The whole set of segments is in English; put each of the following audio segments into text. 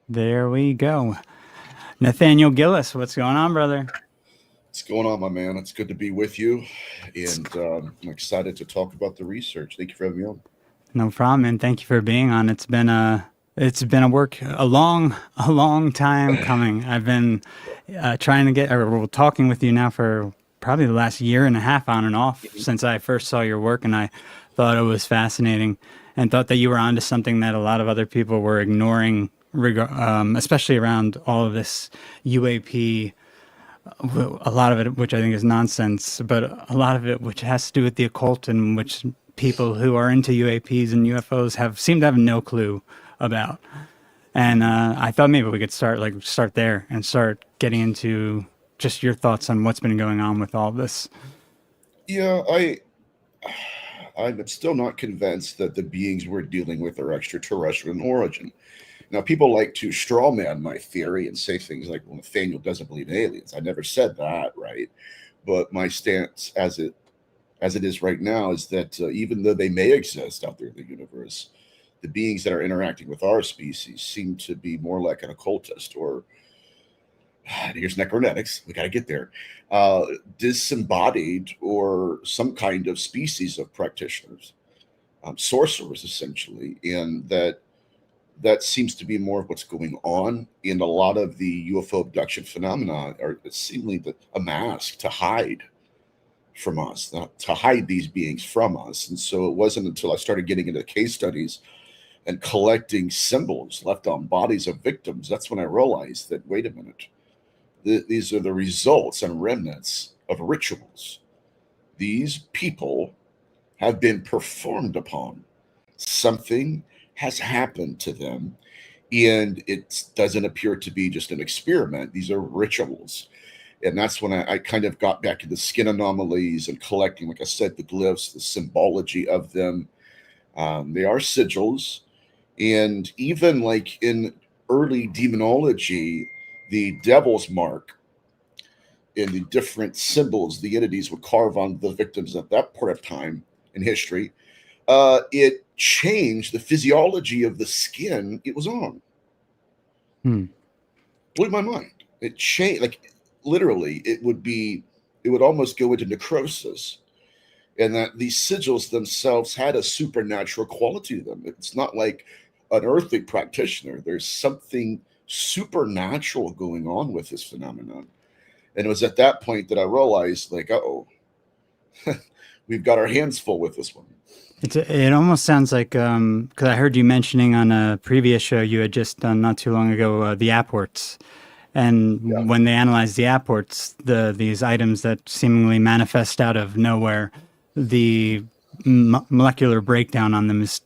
There we go. Nathaniel Gillis, what's going on, brother? What's going on, my man? It's good to be with you, and I'm excited to talk about the research. Thank you for having me on. No problem, and thank you for being on. It's been a long time coming. I've been trying to get, or well, talking with you now for probably the last year and a half, on and off, since I first saw your work, and I thought it was fascinating, and thought that you were onto something that a lot of other people were ignoring, especially around all of this UAP, a lot of it which I think is nonsense, but a lot of it which has to do with the occult, and which people who are into UAPs and UFOs have seem to have no clue about. And I thought maybe we could start there and start getting into just your thoughts on what's been going on with all this. Yeah, I'm still not convinced that the beings we're dealing with are extraterrestrial in origin. Now, people like to strawman my theory and say things like, "Well, Nathaniel doesn't believe in aliens." I never said that, right? But my stance, as it is right now, is that even though they may exist out there in the universe, the beings that are interacting with our species seem to be more like an occultist or here's Necronetics. We got to get there. Disembodied or some kind of species of practitioners, sorcerers essentially, and that seems to be more of what's going on. And a lot of the UFO abduction phenomena are seemingly a mask to hide from us, to hide these beings from us. And so it wasn't until I started getting into case studies and collecting symbols left on bodies of victims that's when I realized that, wait a minute, these are the results and remnants of rituals. These people have been performed upon. Something has happened to them, and it doesn't appear to be just an experiment. These are rituals. And that's when I kind of got back into skin anomalies and collecting, like I said, the glyphs, the symbology of them. They are sigils. And even like in early demonology, the devil's mark and the different symbols the entities would carve on the victims at that point of time in history, it changed the physiology of the skin it was on. Hmm. Blew my mind. It changed, like literally, it would almost go into necrosis, and that these sigils themselves had a supernatural quality to them. It's not like an earthly practitioner. There's something supernatural going on with this phenomenon. And it was at that point that I realized, like, oh, we've got our hands full with this one. It almost sounds like, because I heard you mentioning on a previous show you had just done not too long ago, the apports. Yeah. And when they analyze the apports, these items that seemingly manifest out of nowhere, the molecular breakdown on them is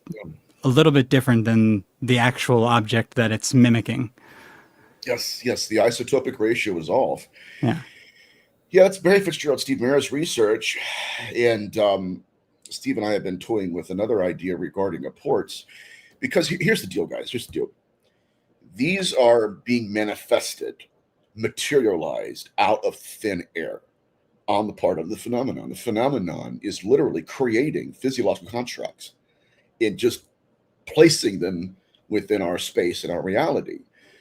a little bit different than the actual object that it's mimicking. Yes, yes, the isotopic ratio is off. Yeah. Yeah, it's Barry Fitzgerald, Steve Mara's research, and Steve and I have been toying with another idea regarding apports. Because here's the deal, guys. Here's the deal. These are being manifested, materialized out of thin air on the part of the phenomenon. The phenomenon is literally creating physiological constructs and just placing them within our space and our reality.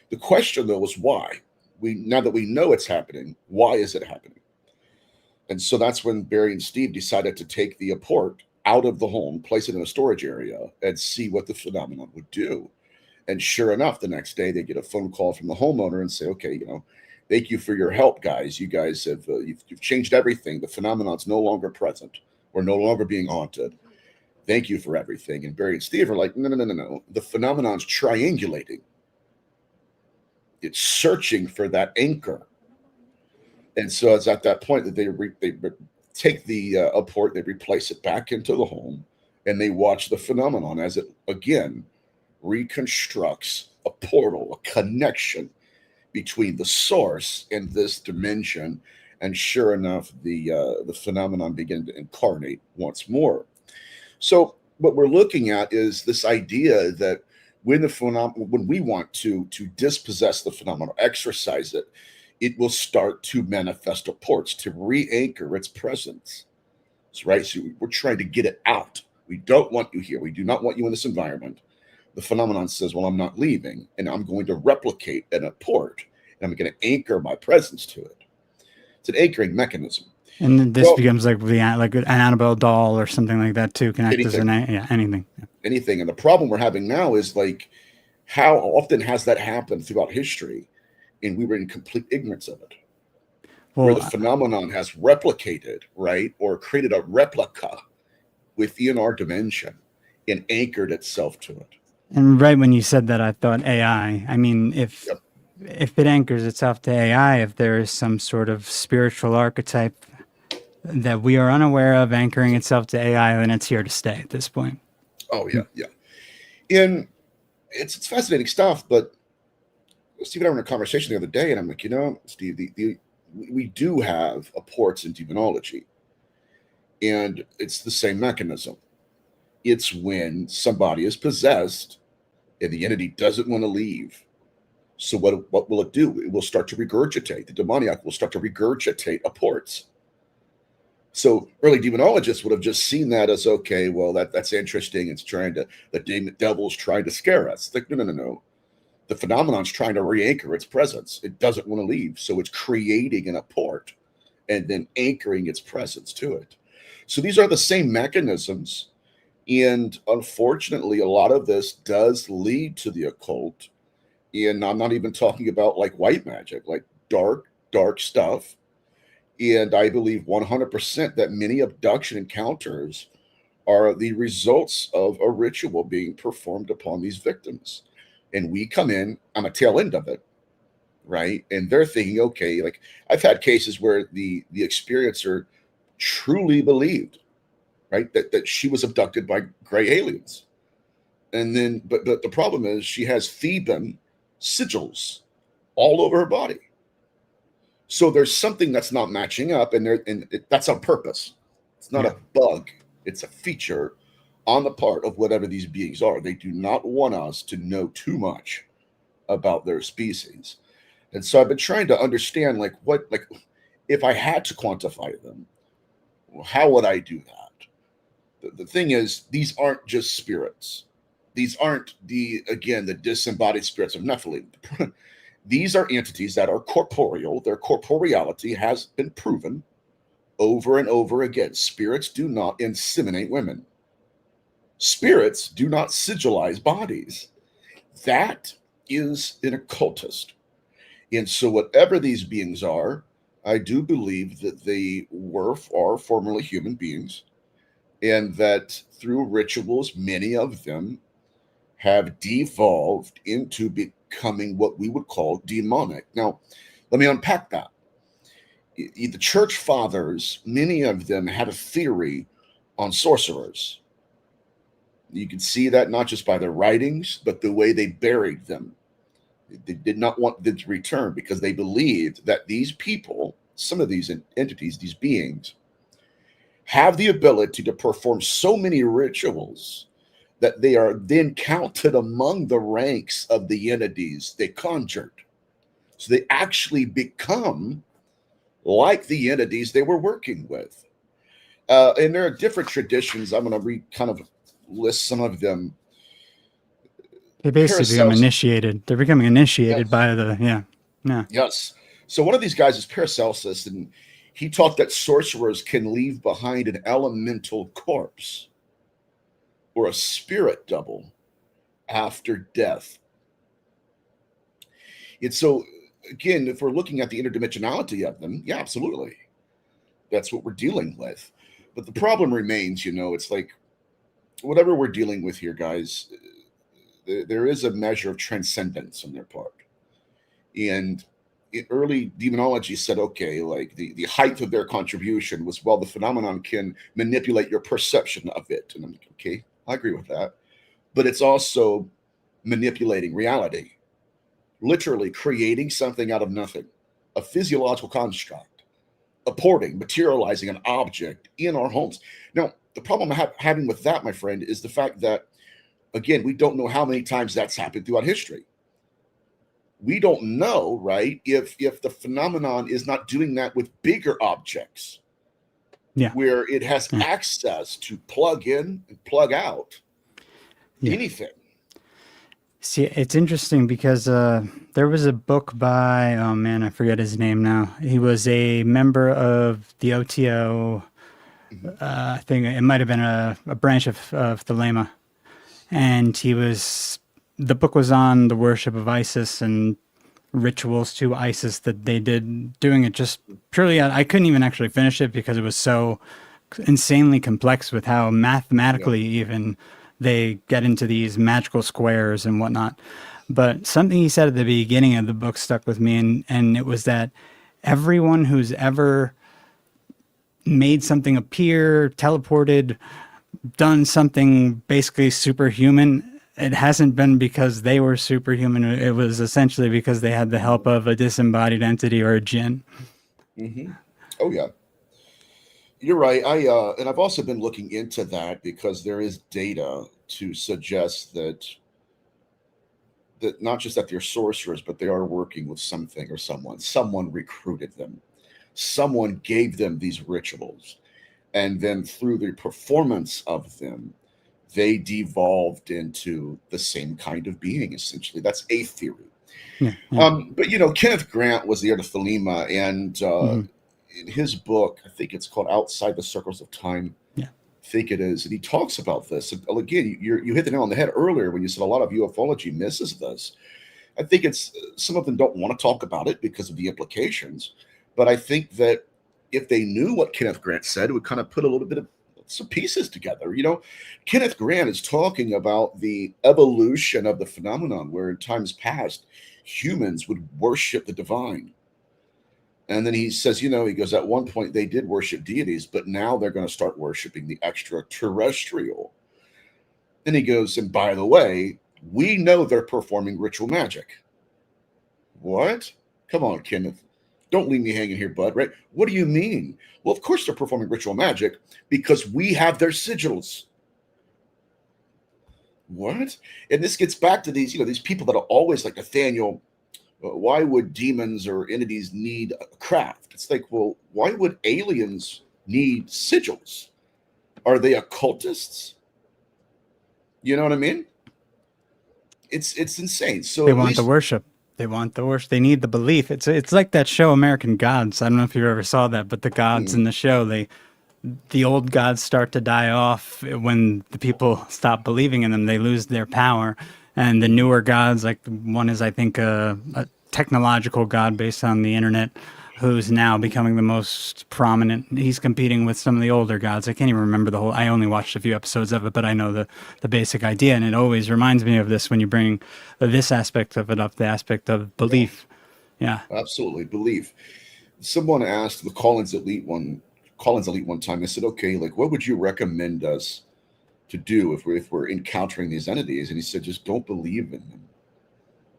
The question, though, is why. Now that we know it's happening, why is it happening? And so that's when Barry and Steve decided to take the apport out of the home, place it in a storage area, and see what the phenomenon would do. And sure enough, the next day they get a phone call from the homeowner and say, "Okay, thank you for your help, guys. You guys have you've changed everything. The phenomenon's no longer present. We're no longer being haunted. Thank you for everything." And Barry and Steve are like, "No, no, no, no, no. The phenomenon's triangulating. It's searching for that anchor." And so it's at that point that they take the apport, they replace it back into the home, and they watch the phenomenon as it again reconstructs a portal, a connection between the source and this dimension. And sure enough, the phenomenon began to incarnate once more. So what we're looking at is this idea that when we want to dispossess the phenomenon, exorcise it, it will start to manifest apports to re-anchor its presence. That's right. So we're trying to get it out. We don't want you here. We do not want you in this environment. the phenomenon says, well, I'm not leaving, and I'm going to replicate an apport, and I'm going to anchor my presence to it. It's an anchoring mechanism. And then this becomes like an Annabelle doll or something like that too. Can act as anything. Yeah. Anything. And the problem we're having now is like, how often has that happened throughout history, and we were in complete ignorance of it? Where the phenomenon has replicated, right, or created a replica within our dimension and anchored itself to it. And right when you said that, I thought AI. I mean, if it anchors itself to AI, if there is some sort of spiritual archetype that we are unaware of anchoring itself to AI, then it's here to stay at this point. Oh, yeah. And it's fascinating stuff, but Steve and I were in a conversation the other day, and I'm like, Steve, we do have apports in demonology, and it's the same mechanism. It's when somebody is possessed and the entity doesn't want to leave. So what will it do? It will start to regurgitate. The demoniac will start to regurgitate apports. So early demonologists would have just seen that as, okay, well, that's interesting. It's the devil's trying to scare us. Like, no. The phenomenon's trying to re-anchor its presence. It doesn't want to leave. So it's creating an apport and then anchoring its presence to it. So these are the same mechanisms. And unfortunately, a lot of this does lead to the occult. And I'm not even talking about like white magic, like dark stuff. And I believe 100% that many abduction encounters are the results of a ritual being performed upon these victims. And we come in on a tail end of it, right? And they're thinking, okay, like I've had cases where the experiencer truly believed, right, that she was abducted by gray aliens. And then, but the problem is she has Theban sigils all over her body. So there's something that's not matching up, and that's on purpose. It's not a bug. It's a feature on the part of whatever these beings are. They do not want us to know too much about their species. And so I've been trying to understand, like, if I had to quantify them, how would I do that? The thing is, these aren't just spirits. These aren't the disembodied spirits of Nephilim. These are entities that are corporeal. Their corporeality has been proven over and over again. Spirits do not inseminate women. Spirits do not sigilize bodies. That is an occultist. And so whatever these beings are, I do believe that they are formerly human beings, and that through rituals, many of them have devolved into becoming what we would call demonic. Now, let me unpack that. The church fathers, many of them had a theory on sorcerers. You can see that not just by their writings, but the way they buried them. They did not want them to return because they believed that these people, some of these entities, these beings, have the ability to perform so many rituals that they are then counted among the ranks of the entities they conjured. So they actually become like the entities they were working with. And there are different traditions. I'm going to kind of list some of them. They basically become initiated. They're becoming initiated by Yes. So one of these guys is Paracelsus, and he taught that sorcerers can leave behind an elemental corpse or a spirit double after death. And so, again, if we're looking at the interdimensionality of them, yeah, absolutely. That's what we're dealing with. But the problem remains, it's like whatever we're dealing with here, guys, there is a measure of transcendence on their part. And early demonology said, okay, like the height of their contribution was, well, the phenomenon can manipulate your perception of it. And I'm like, okay, I agree with that. But it's also manipulating reality, literally creating something out of nothing, a physiological construct, apporting, materializing an object in our homes. Now, the problem I'm having with that, my friend, is the fact that, again, we don't know how many times that's happened throughout history. We don't know, right, if the phenomenon is not doing that with bigger objects, where it has access to plug in and plug out anything. See, it's interesting because there was a book by, oh man, I forget his name now. He was a member of the OTO. Mhm. I think it might have been a branch of the Lama. And the book was on the worship of Isis and rituals to Isis that they did, doing it just purely. I couldn't even actually finish it because it was so insanely complex with how Yeah. mathematically even they get into these magical squares and whatnot. But something he said at the beginning of the book stuck with me, and it was that everyone who's ever made something appear, teleported, done something basically superhuman, it hasn't been because they were superhuman. It was essentially because they had the help Mhm. of a disembodied entity or a jinn. Mhm. Oh yeah, you're right. And I've also been looking into that because there is data to suggest that not just that they're sorcerers, but they are working with something or someone. Someone recruited them. Someone gave them these rituals, and then through the performance of them, they devolved into the same kind of being. Essentially, that's a theory. Yeah, yeah, But Kenneth Grant was the heir to Thelema, and hmm in his book, I think it's called "Outside the Circles of Time." yeah. I think it is, and he talks about this. And again, you hit the nail on the head earlier when you said a lot of ufology misses this. I think it's some of them don't want to talk about it because of the implications, but I think that if they knew what Kenneth Grant said, it would kind of put a little bit of some pieces together. Kenneth Grant is talking about the evolution of the phenomenon where in times past humans would worship the divine. And then he says, he goes, at one point they did worship deities, but now they're going to start worshiping the extraterrestrial. Then he goes, and by the way, we know they're performing ritual magic. What? Come on, Kenneth. Don't leave me hanging here, bud, right? What do you mean? Well, of course they're performing ritual magic because we have their sigils. What? And this gets back to these people that are always like, Nathaniel, why would demons or entities need a craft? It's like, well, why would aliens need sigils? Are they occultists? You know what I mean? It's insane. So They at want the least, worship. They want the worship. They need the belief. It's like that show American Gods. I don't know if you ever saw that, but the gods mm, in the show, the old gods start to die off when the people stop believing in them. They lose their power, and the mm, newer gods, like one is I think a technological god based on the internet, who's now mm, becoming the most prominent. He's competing with some of the older gods. I can't even remember the whole. I only watched a few episodes of it, but I know the basic idea, and it always reminds me of this when you bring this aspect of it up, the aspect of yeah, belief. Yeah. absolutely. Belief. Someone asked the Collins Elite one time. They said, "Okay, like, what would you recommend us to do if we're encountering these entities?" And he said, "Just don't believe in them.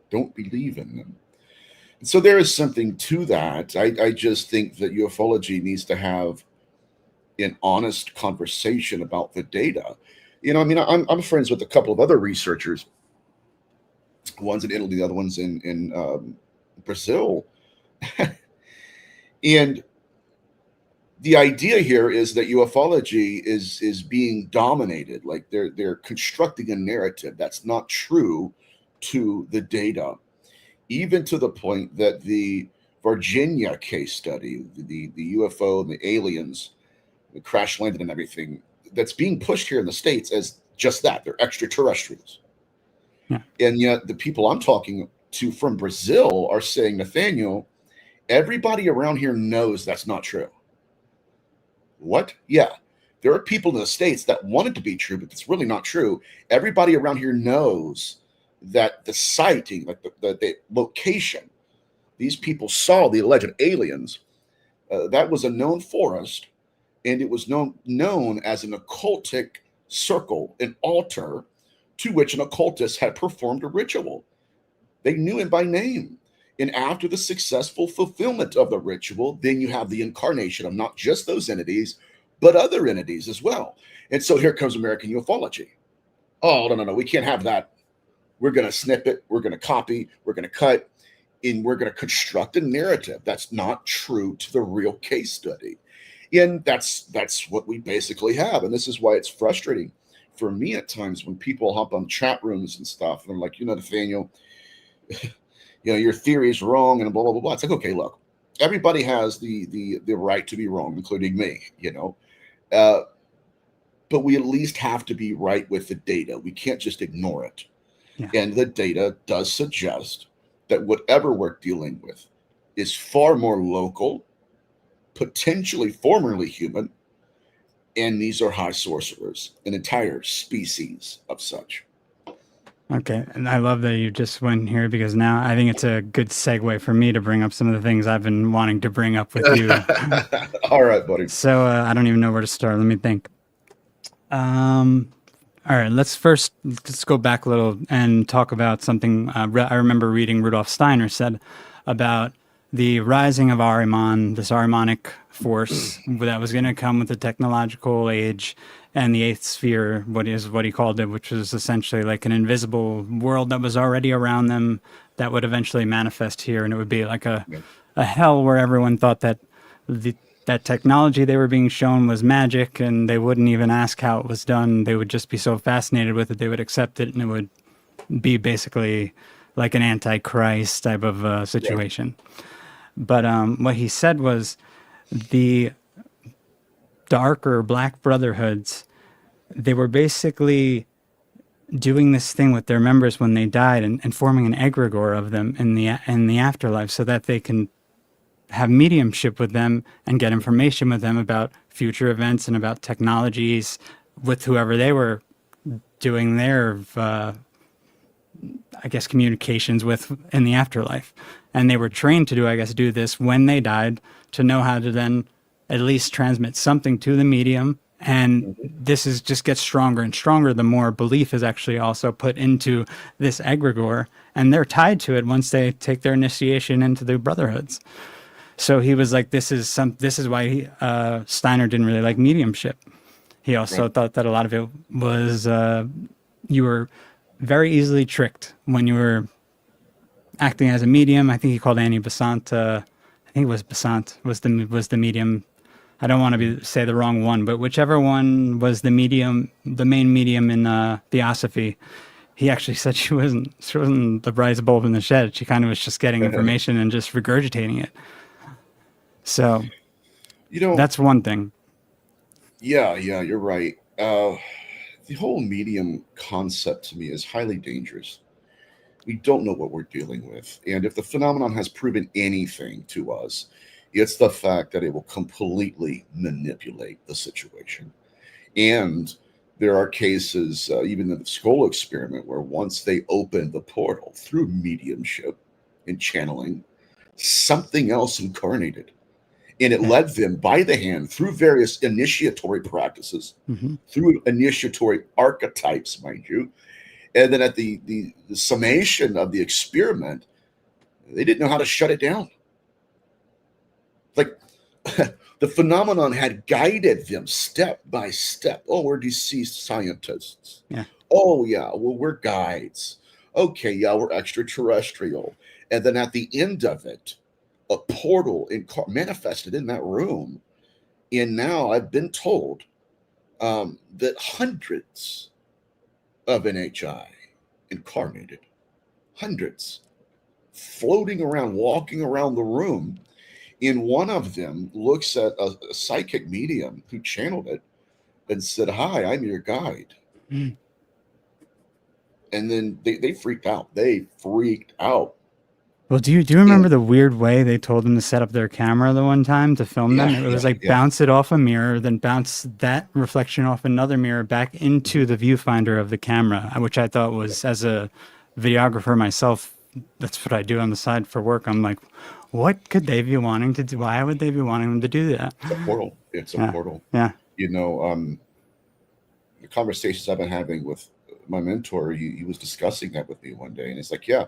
Don't believe in them." And so there is something to that. I just think that ufology needs to have an honest conversation about the data. I mean, I'm friends with a couple of other researchers. One's in Italy, the other one's in Brazil, and the idea here is that ufology is being dominated. Like they're constructing a narrative that's not true to the data, even to the point that the Virginia case study, the UFO and the aliens, the crash landed and everything, that's being pushed here in the States as just that. They're extraterrestrials. Yeah. And yet the people I'm talking to from Brazil are saying, Nathaniel, everybody around here knows that's not true. What? Yeah. There are people in the States that want it to be true, but it's really not true. Everybody around here knows that the sighting, like the location, these people saw the alleged aliens. That was a known forest, and it was known as an occultic circle, an altar to which an occultist had performed a ritual. They knew him by name. And after the successful fulfillment of the ritual, then you have the incarnation of not just those entities, but other entities as well. And so here comes American ufology. Oh, no, no, no, we can't have that. We're going to snip it. We're going to copy. We're going to cut. And we're going to construct a narrative that's not true to the real case study. And that's what we basically have. And this is why it's frustrating for me at times when people hop on chat rooms and stuff, and they're like, Nathaniel, your theory is wrong and blah, blah, blah, blah. It's like, okay, look, everybody has the right to be wrong, including me, but we at least have to be right with the data. We can't just ignore it. Yeah. And the data does suggest that whatever we're dealing with is far more local, potentially formerly human, and these are high sorcerers, an entire species of such. Okay, and I love that you just went here, because now I think it's a good segue for me to bring up some of the things I've been wanting to bring up with you. All right, buddy. So I don't even know where to start. Let me think. All right, let's go back a little and talk about something I remember reading Rudolf Steiner said about the rising of Ahriman, this Ahrimanic force that was going to come with the technological age and the eighth sphere, what he called it, which was essentially like an invisible world that was already around them that would eventually manifest here, and it would be like a hell where everyone thought that that technology they were being shown was magic, and they wouldn't even ask how it was done. They would just be so fascinated with it, they would accept it, and it would be basically like an antichrist type of situation. Yeah. But what he said was the darker black brotherhoods, they were basically doing this thing with their members when they died, and forming an egregore of them in the afterlife, so that they can have mediumship with them and get information with them about future events and about technologies with whoever they were doing their, communications with in the afterlife. And they were trained to do this when they died, to know how to then at least transmit something to the medium. And this just gets stronger and stronger the more belief is actually also put into this egregore, and they're tied to it once they take their initiation into the brotherhoods. So he was like, this is why Steiner didn't really like mediumship. He also thought that a lot of it was you were very easily tricked when you were acting as a medium. I think he called Annie Besant. I think it was Besant was the medium. I don't want to say the wrong one, but whichever one was the medium, the main medium in Theosophy. He actually said she wasn't the brightest bulb in the shed. She kind of was just getting information and just regurgitating it. So, that's one thing. Yeah, you're right. The whole medium concept to me is highly dangerous. We don't know what we're dealing with. And if the phenomenon has proven anything to us, it's the fact that it will completely manipulate the situation. And there are cases, even in the Skull experiment, where once they opened the portal through mediumship and channeling, something else incarnated. And it led them by the hand through various initiatory practices, through initiatory archetypes, mind you. And then at the summation of the experiment, they didn't know how to shut it down. Like the phenomenon had guided them step by step. Oh, we're deceased scientists. Yeah. Oh, yeah. Well, we're guides. Okay, yeah, we're extraterrestrial. And then at the end of it, a portal manifested in that room. And now I've been told that hundreds of NHI incarnated, hundreds, floating around, walking around the room. And one of them looks at a psychic medium who channeled it and said, "Hi, I'm your guide." And then they freaked out. They freaked out. Well, do you remember the weird way they told them to set up their camera the one time to film them? It was bounce it off a mirror, then bounce that reflection off another mirror back into the viewfinder of the camera, which I thought was, as a videographer myself, that's what I do on the side for work. I'm like, what could they be wanting to do? Why would they be wanting them to do that? It's a portal. It's a portal. Yeah. The conversations I've been having with my mentor, he was discussing that with me one day. And it's like, yeah,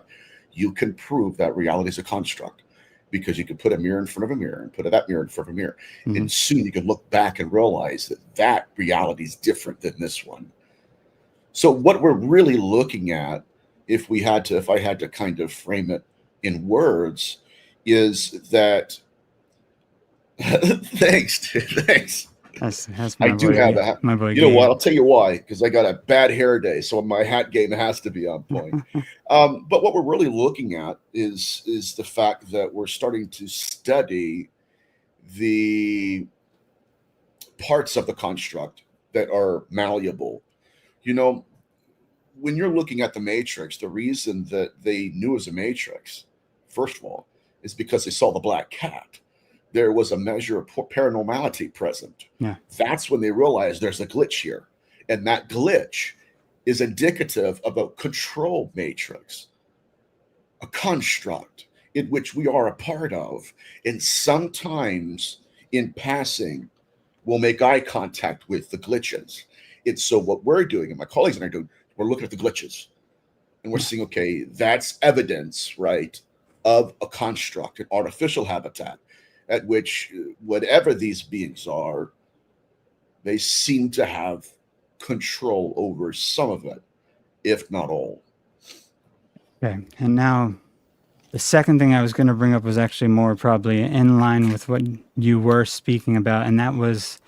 you can prove that reality is a construct, because you can put a mirror in front of a mirror and put that mirror in front of a mirror. And soon you can look back and realize that reality is different than this one. So what we're really looking at, if I had to kind of frame it in words, is that thanks. That's I my do have boy. a hat. My boy. You know what? Gabe. I'll tell you why. Because I got a bad hair day, so my hat game has to be on point. But what we're really looking at is the fact that we're starting to study the parts of the construct that are malleable. You know, when you're looking at the Matrix, the reason that they knew it was a Matrix, first of all, is because they saw the black cat. There was a measure of paranormality present. Yeah. That's when they realized there's a glitch here. And that glitch is indicative of a control matrix, a construct in which we are a part of. And sometimes in passing, we'll make eye contact with the glitches. And so what we're doing, and my colleagues and I are doing, we're looking at the glitches. And we're seeing, okay, that's evidence, right, of a construct, an artificial habitat, at which whatever these beings are, they seem to have control over some of it, if not all. Okay. And now the second thing I was going to bring up was actually more probably in line with what you were speaking about, and that was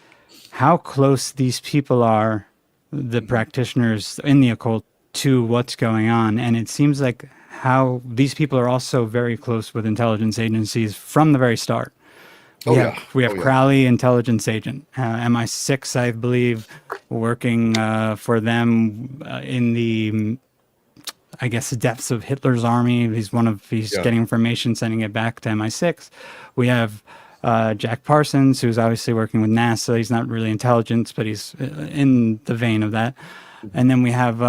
how close these people are, the practitioners in the occult, to what's going on. And it seems like how these people are also very close with intelligence agencies from the very start. We have Crowley, intelligence agent, MI6, I believe, working for them in the, I guess, the depths of Hitler's army. He's getting information, sending it back to MI6. We have Jack Parsons, who's obviously working with NASA. He's not really intelligence, but he's in the vein of that. And then we have,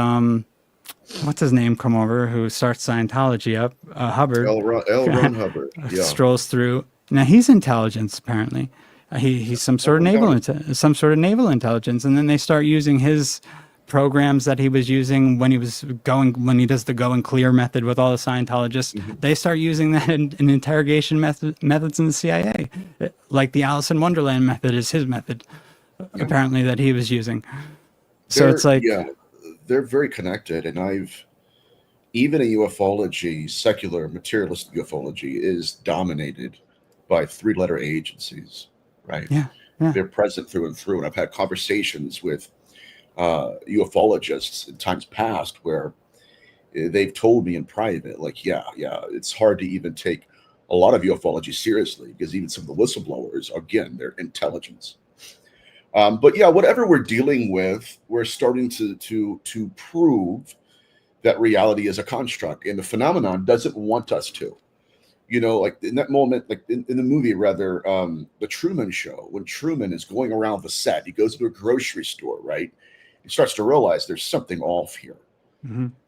what's his name come over, who starts Scientology up, Hubbard. L. Ron Hubbard. Yeah. Strolls through. Now he's intelligence, apparently. He's some sort of naval intelligence. And then they start using his programs that he was using when he does the go and clear method with all the Scientologists. They start using that in interrogation methods in the CIA. Like the Alice in Wonderland method is his method, apparently, that he was using. So it's like, they're very connected. And even in ufology, secular materialistic ufology is dominated by 3-letter agencies, right? Yeah. They're present through and through. And I've had conversations with ufologists in times past where they've told me in private, like, it's hard to even take a lot of ufology seriously because even some of the whistleblowers, again, they're intelligence. But whatever we're dealing with, we're starting to prove that reality is a construct, and the phenomenon doesn't want us to. You know, like in that moment, like in the movie, rather, the Truman Show, when Truman is going around the set, he goes to a grocery store, right? He starts to realize there's something off here.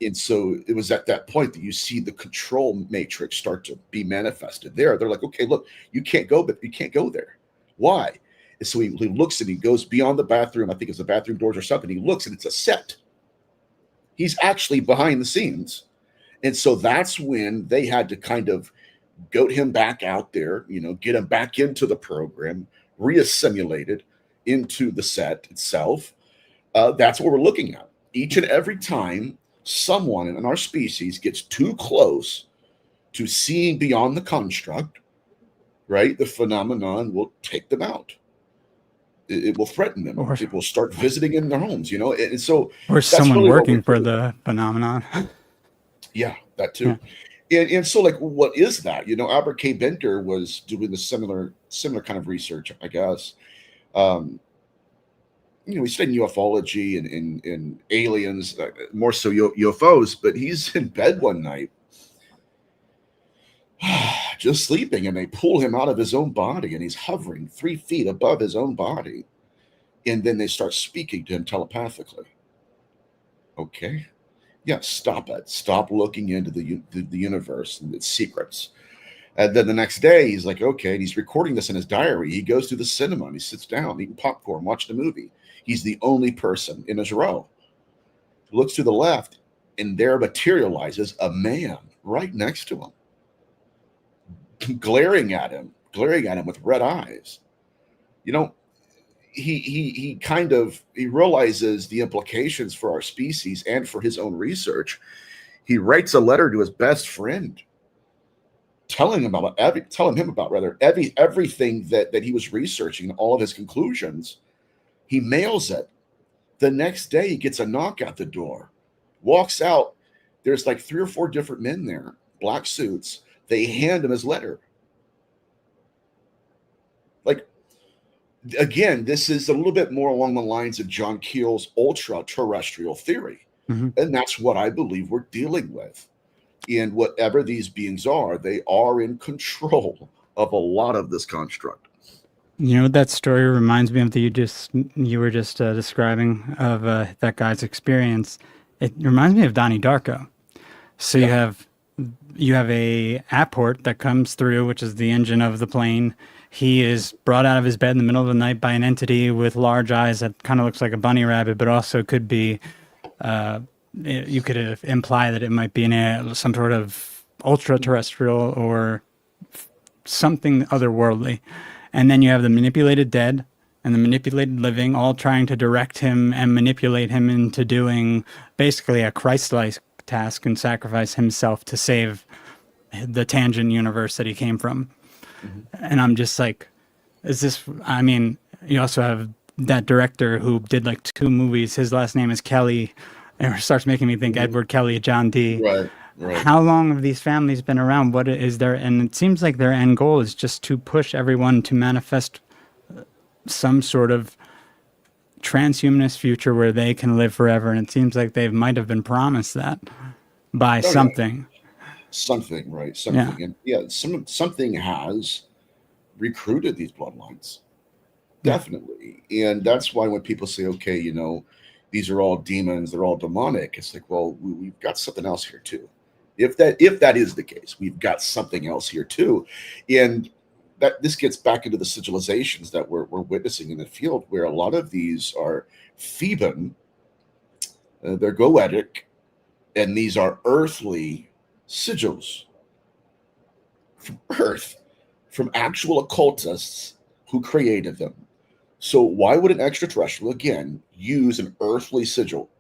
And so it was at that point that you see the control matrix start to be manifested there. They're like, okay, look, you can't go, but you can't go there. Why? And so he looks and he goes beyond the bathroom. I think it's the bathroom doors or something. He looks and it's a set. He's actually behind the scenes. And so that's when they had to kind of goat him back out there, you know, get him back into the program, reassimilated into the set itself. That's what we're looking at. Each and every time someone in our species gets too close to seeing beyond the construct, right, the phenomenon will take them out. It will threaten them. It will start visiting in their homes, you know. And so, or someone really working for the phenomenon. Yeah, that too. Yeah. And so, like, what is that? You know, Albert K. Bender was doing the similar kind of research, I guess. You know, he studied ufology and aliens, more so UFOs. But he's in bed one night, just sleeping, and they pull him out of his own body, and he's hovering 3 feet above his own body, and then they start speaking to him telepathically. Okay, stop it. Stop looking into the universe and its secrets. And then the next day, he's like, okay, and he's recording this in his diary. He goes to the cinema and he sits down, eating popcorn, watching a movie. He's the only person in his row. He looks to the left, and there materializes a man right next to him, glaring at him with red eyes. You know, he realizes the implications for our species and for his own research. He writes a letter to his best friend, telling him about everything that he was researching, all of his conclusions. He mails it. The next day, he gets a knock at the door, walks out. There's like 3 or 4 different men there, black suits. They hand him his letter. Like, again, this is a little bit more along the lines of John Keel's ultra-terrestrial theory. Mm-hmm. And that's what I believe we're dealing with. And whatever these beings are, they are in control of a lot of this construct. You know what that story reminds me of that you were just describing of that guy's experience? It reminds me of Donnie Darko. So you have a apport that comes through, which is the engine of the plane. He is brought out of his bed in the middle of the night by an entity with large eyes that kind of looks like a bunny rabbit, but also could be, you could imply that it might be some sort of ultra-terrestrial or something otherworldly. And then you have the manipulated dead and the manipulated living all trying to direct him and manipulate him into doing basically a Christ-like task and sacrifice himself to save the tangent universe that he came from. Mm-hmm. And I'm just like, I mean, you also have that director who did like 2 movies. His last name is Kelly. And it starts making me think Edward Kelly, John D. Right. How long have these families been around? What is their, and it seems like their end goal is just to push everyone to manifest some sort of transhumanist future where they can live forever. And it seems like they might have been promised that by something. Yeah. Something, right? Something. Yeah. And something has recruited these bloodlines. Definitely. And that's why when people say, okay, you know, these are all demons, they're all demonic, it's like, well, we've got something else here too. If that is the case, we've got something else here too. And that this gets back into the sigilizations that we're witnessing in the field, where a lot of these are Theban, they're goetic, and these are earthly sigils from Earth, from actual occultists who created them. So why would an extraterrestrial, again, use an earthly sigil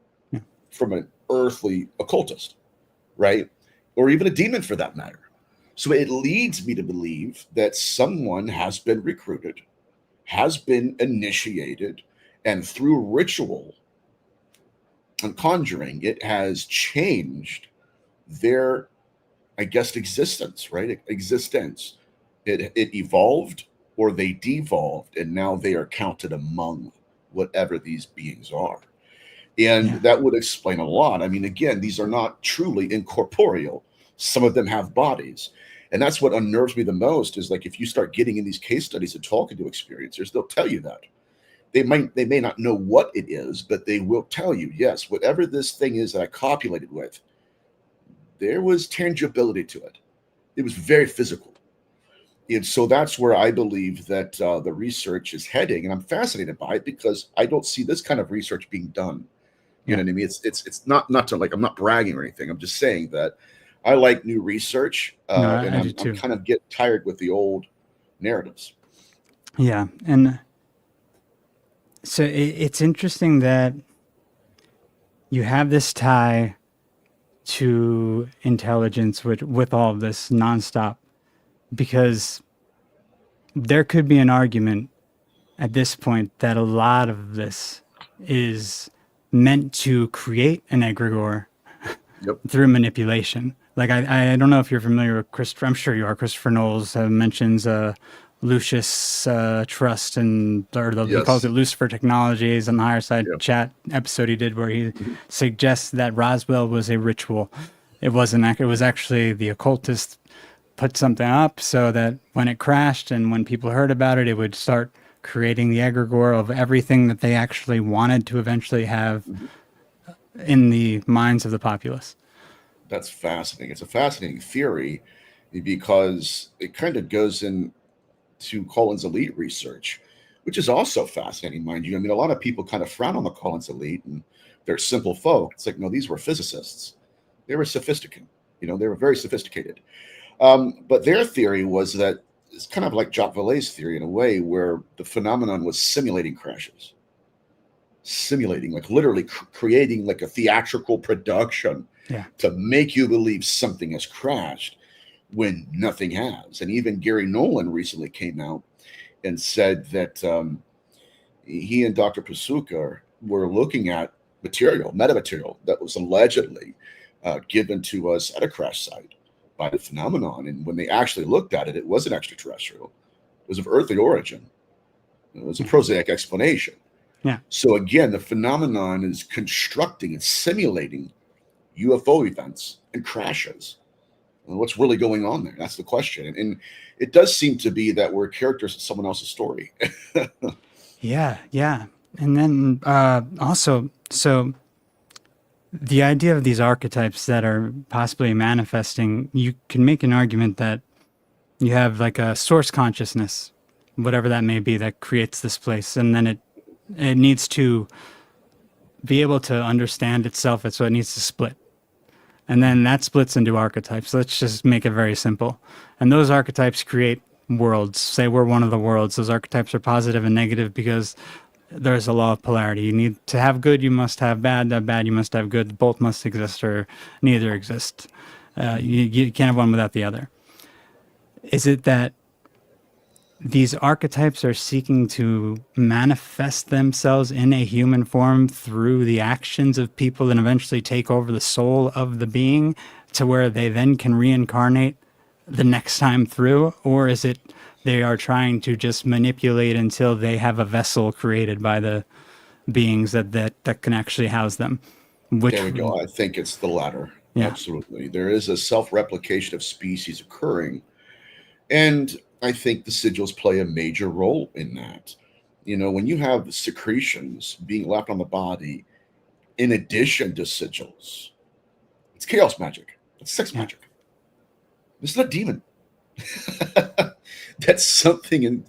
from an earthly occultist, right? Or even a demon for that matter. So it leads me to believe that someone has been recruited, has been initiated, and through ritual and conjuring, it has changed their, I guess, existence, right? Existence. It evolved, or they devolved, and now they are counted among whatever these beings are. And that would explain a lot. I mean, again, these are not truly incorporeal. Some of them have bodies. And that's what unnerves me the most, is like, if you start getting in these case studies and talking to experiencers, they'll tell you that. They may not know what it is, but they will tell you, yes, whatever this thing is that I copulated with, there was tangibility to it. It was very physical. And so that's where I believe that the research is heading, and I'm fascinated by it because I don't see this kind of research being done. You know what I mean? It's not to, like, I'm not bragging or anything. I'm just saying that I like new research, and I'm kind of get tired with the old narratives. Yeah, and so it's interesting that you have this tie to intelligence with all of this nonstop. Because there could be an argument at this point that a lot of this is meant to create an egregore through manipulation. Like, I don't know if you're familiar with Christopher. I'm sure you are. Christopher Knowles mentions Lucius Trust, and he calls it Lucifer Technologies on the Higher Side chat episode he did, where he suggests that Roswell was a ritual. It wasn't. It was actually the occultist put something up so that when it crashed and when people heard about it, it would start creating the egregore of everything that they actually wanted to eventually have in the minds of the populace. That's fascinating. It's a fascinating theory because it kind of goes into Collins elite research, which is also fascinating, mind you. I mean, a lot of people kind of frown on the Collins elite and they're simple folk. It's like, no, these were physicists. They were sophisticated. You know, they were very sophisticated. But their theory was that it's kind of like Jacques Vallée's theory in a way, where the phenomenon was simulating crashes. Simulating, like literally creating like a theatrical production to make you believe something has crashed when nothing has. And even Gary Nolan recently came out and said that, he and Dr. Pasuka were looking at metamaterial that was allegedly given to us at a crash site by the phenomenon. And when they actually looked at it, it wasn't extraterrestrial. It was of earthly origin. It was a prosaic explanation. Yeah. So again, the phenomenon is constructing and simulating UFO events and crashes. And what's really going on there? That's the question. And it does seem to be that we're characters in someone else's story. Yeah. And then also, so the idea of these archetypes that are possibly manifesting, you can make an argument that you have like a source consciousness, whatever that may be, that creates this place. And then it needs to be able to understand itself. So it needs to split. And then that splits into archetypes. Let's just make it very simple. And those archetypes create worlds. Say we're one of the worlds. Those archetypes are positive and negative because there's a law of polarity. You need to have good, you must have bad. Bad, you must have good. Both must exist or neither exist. You can't have one without the other. Is it that these archetypes are seeking to manifest themselves in a human form through the actions of people and eventually take over the soul of the being to where they then can reincarnate the next time through? Or is it they are trying to just manipulate until they have a vessel created by the beings that can actually house them? There we go. I think it's the latter. Yeah. Absolutely. There is a self-replication of species occurring. And I think the sigils play a major role in that. You know, when you have secretions being left on the body in addition to sigils, it's chaos magic. It's sex magic. It's not demon. That's something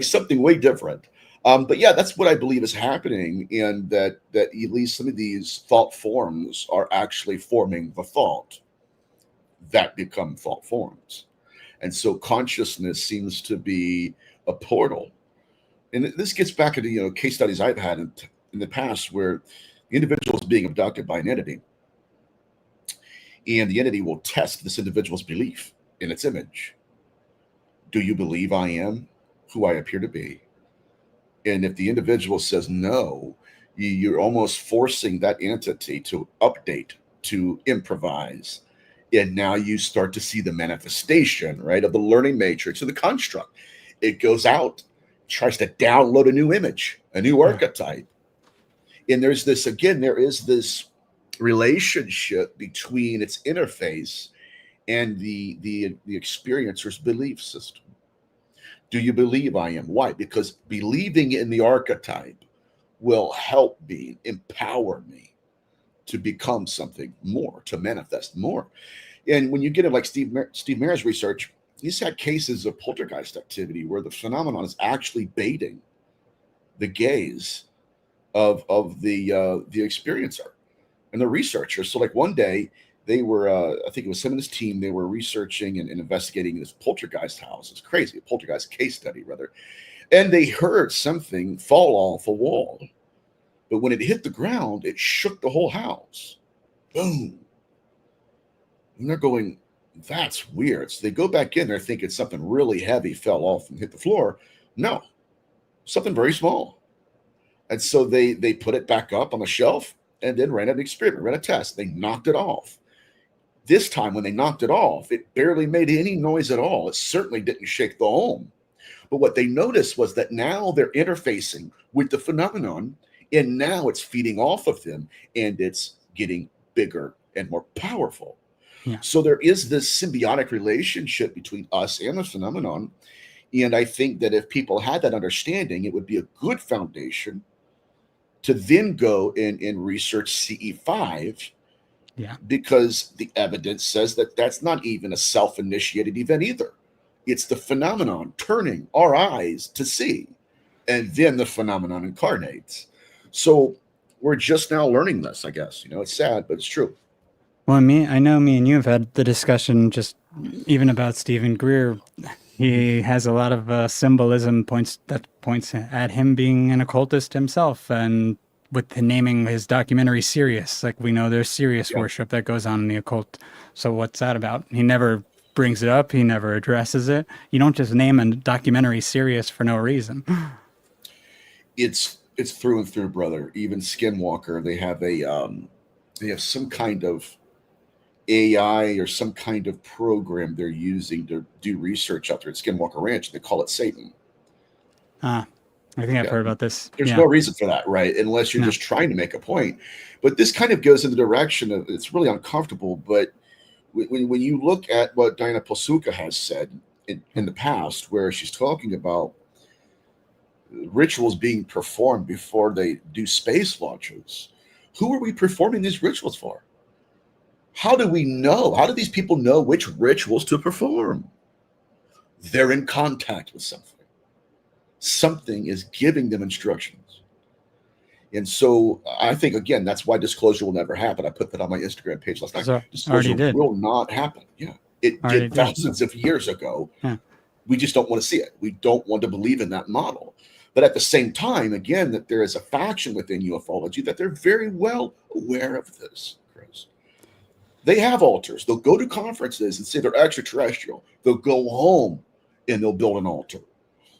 something way different. But yeah, that's what I believe is happening, and that at least some of these thought forms are actually forming the thought that become thought forms. And so consciousness seems to be a portal. And this gets back into, case studies I've had in the past where the individual is being abducted by an entity, and the entity will test this individual's belief in its image. Do you believe I am who I appear to be? And if the individual says no, you're almost forcing that entity to update, to improvise. And now you start to see the manifestation, right, of the learning matrix of the construct. It goes out, tries to download a new image, a new archetype. And there is this relationship between its interface and the experiencer's belief system. Do you believe I am? Why? Because believing in the archetype will help me, empower me to become something more, to manifest more. And when you get into like Steve Mayer's research, he's had cases of poltergeist activity where the phenomenon is actually baiting the gaze of the experiencer and the researcher. So like one day they were, I think it was him and his team, they were researching and investigating this poltergeist house. It's crazy, a poltergeist case study rather. And they heard something fall off a wall. But when it hit the ground, it shook the whole house. Boom. And they're going, that's weird. So they go back in there thinking something really heavy fell off and hit the floor. No, something very small. And so they put it back up on the shelf and then ran an experiment, ran a test. They knocked it off. This time when they knocked it off, it barely made any noise at all. It certainly didn't shake the home. But what they noticed was that now they're interfacing with the phenomenon, and now it's feeding off of them, and it's getting bigger and more powerful. Yeah. So there is this symbiotic relationship between us and the phenomenon. And I think that if people had that understanding, it would be a good foundation to then go and research CE5. Yeah. Because the evidence says that that's not even a self-initiated event either. It's the phenomenon turning our eyes to see, and then the phenomenon incarnates. So we're just now learning this, I guess. It's sad, but it's true. Well, I know me and you have had the discussion just even about Stephen Greer. He has a lot of symbolism points at him being an occultist himself, and with the naming his documentary Sirius, like we know there's Sirius worship that goes on in the occult. So what's that about? He never brings it up. He never addresses it. You don't just name a documentary Sirius for no reason. it's through and through, brother. Even Skinwalker, they have some kind of AI or some kind of program they're using to do research out there at Skinwalker Ranch. They call it Satan. I think I've heard about this. There's no reason for that, right? Unless you're just trying to make a point. But this kind of goes in the direction of, it's really uncomfortable. But when you look at what Diana Posuka has said in the past, where she's talking about rituals being performed before they do space launches, who are we performing these rituals for? How do we know? How do these people know which rituals to perform? They're in contact with something. Something is giving them instructions. And so I think, again, that's why disclosure will never happen. I put that on my Instagram page last night. So, disclosure will not happen. Yeah. It did thousands of years ago. Yeah. We just don't want to see it. We don't want to believe in that model. But at the same time, again, that there is a faction within ufology that they're very well aware of this, Chris. They have altars. They'll go to conferences and say they're extraterrestrial. They'll go home and they'll build an altar.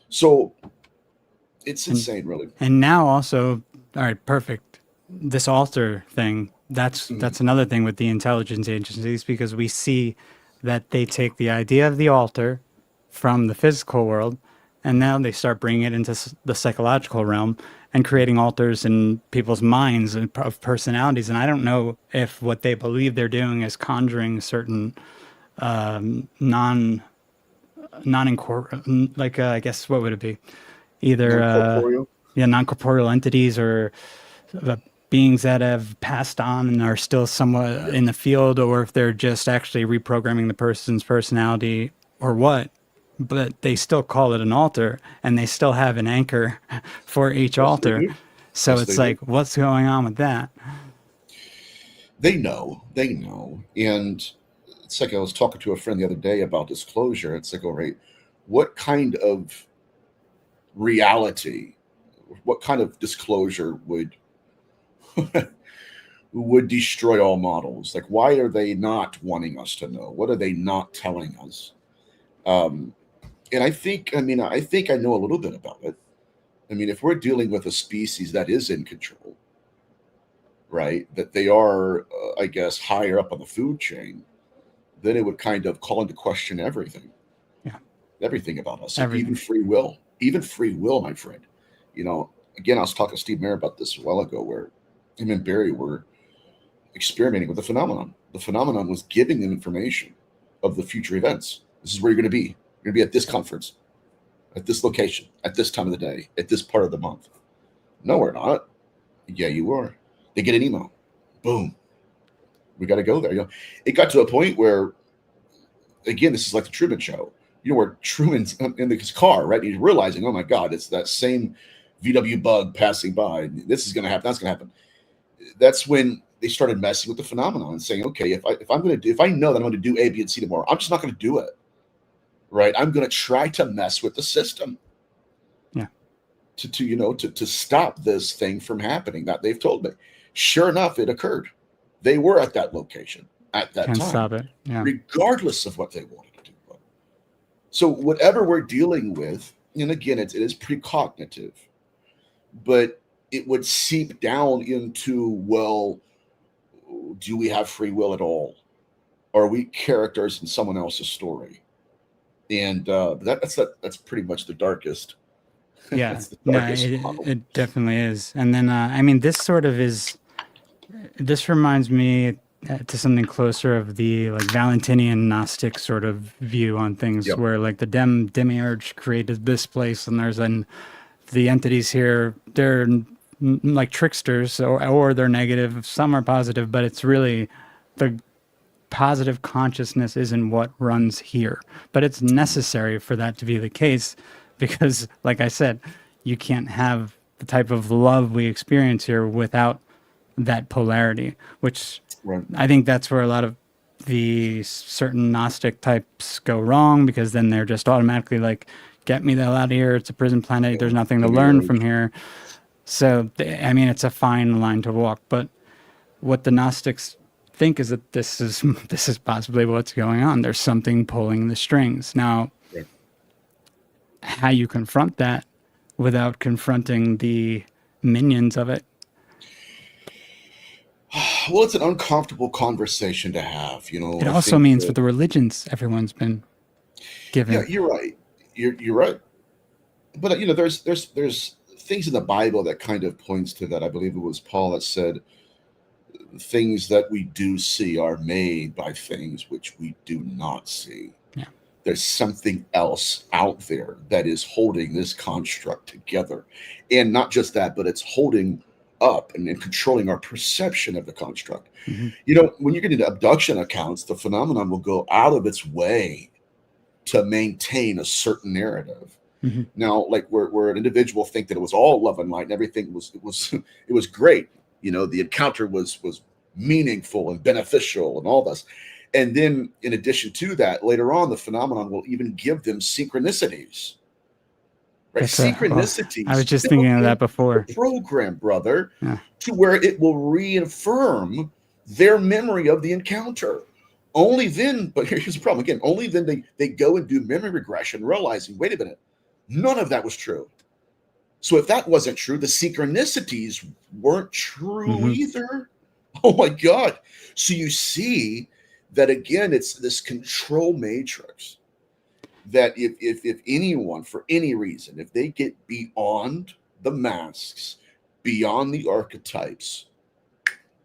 So it's insane, really. And now also, all right, perfect. This altar thing, that's another thing with the intelligence agencies, because we see that they take the idea of the altar from the physical world, and now they start bringing it into the psychological realm and creating altars in people's minds and of personalities. And I don't know if what they believe they're doing is conjuring certain non-incorporeal, like I guess what would it be? Either non-corporeal entities or beings that have passed on and are still somewhat in the field, or if they're just actually reprogramming the person's personality or what. But they still call it an altar, and they still have an anchor for each altar. So it's like, what's going on with that? They know. And it's like I was talking to a friend the other day about disclosure. It's like, all right, what kind of reality, what kind of disclosure would destroy all models? Like, why are they not wanting us to know? What are they not telling us? And I think I know a little bit about it. I mean, if we're dealing with a species that is in control, right, that they are, I guess, higher up on the food chain, then it would kind of call into question everything. Yeah. Everything about us, like even free will. Even free will, my friend. You know, again, I was talking to Steve Mayer about this a while ago, where him and Barry were experimenting with the phenomenon. The phenomenon was giving them information of the future events. This is where you're going to be. You're going to be at this conference, at this location, at this time of the day, at this part of the month. No, we're not. Yeah, you are. They get an email. Boom. We got to go there. You know, it got to a point where, again, this is like the Truman Show. You know, where Truman's in his car, right? He's realizing, oh my God, it's that same VW bug passing by. This is going to happen. That's going to happen. That's when they started messing with the phenomenon and saying, okay, if I know that I'm going to do A, B, and C tomorrow, I'm just not going to do it. Right? I'm going to try to mess with the system. Yeah. To stop this thing from happening. That they've told me. Sure enough, it occurred. They were at that location at that time. Can't stop it. Yeah. Regardless of what they wanted to do. So whatever we're dealing with, and again, it is precognitive, but it would seep down into, well, do we have free will at all? Are we characters in someone else's story? And that's pretty much the darkest. Yeah, it definitely is. And then, I mean, this reminds me to something closer of the like Valentinian Gnostic sort of view on things, where like the demiurge created this place, and the entities here, they're like tricksters, or they're negative. Some are positive, but it's really the positive consciousness isn't what runs here, but it's necessary for that to be the case, because like I said, you can't have the type of love we experience here without that polarity, which I think that's where a lot of the certain Gnostic types go wrong, because then they're just automatically like, get me the hell out of here. It's a prison planet. There's nothing to learn from here. So, I mean, it's a fine line to walk, but what the Gnostics think is that this is possibly what's going on. There's something pulling the strings. Now, how you confront that without confronting the minions of it. Well, it's an uncomfortable conversation to have. It I also think means for that, the religions everyone's been yeah, given. you're right. You're right. But there's things in the Bible that kind of points to that. I believe it was Paul that said, things that we do see are made by things which we do not see. Yeah. There's something else out there that is holding this construct together. And not just that, but it's holding up and controlling our perception of the construct. Mm-hmm. When you get into abduction accounts, the phenomenon will go out of its way to maintain a certain narrative. Mm-hmm. Now, like where an individual think that it was all love and light and everything was great. The encounter was meaningful and beneficial and all this. And then in addition to that, later on, the phenomenon will even give them synchronicities. Right? I was Synchronicities just built thinking of that into before. the program, brother, Yeah. to where it will reaffirm their memory of the encounter. Only then, but here's the problem again, only then they go and do memory regression, realizing, wait a minute, none of that was true. So if that wasn't true, the synchronicities weren't true Mm-hmm. either. Oh my God. So you see that again, it's this control matrix that if anyone, for any reason, if they get beyond the masks, beyond the archetypes,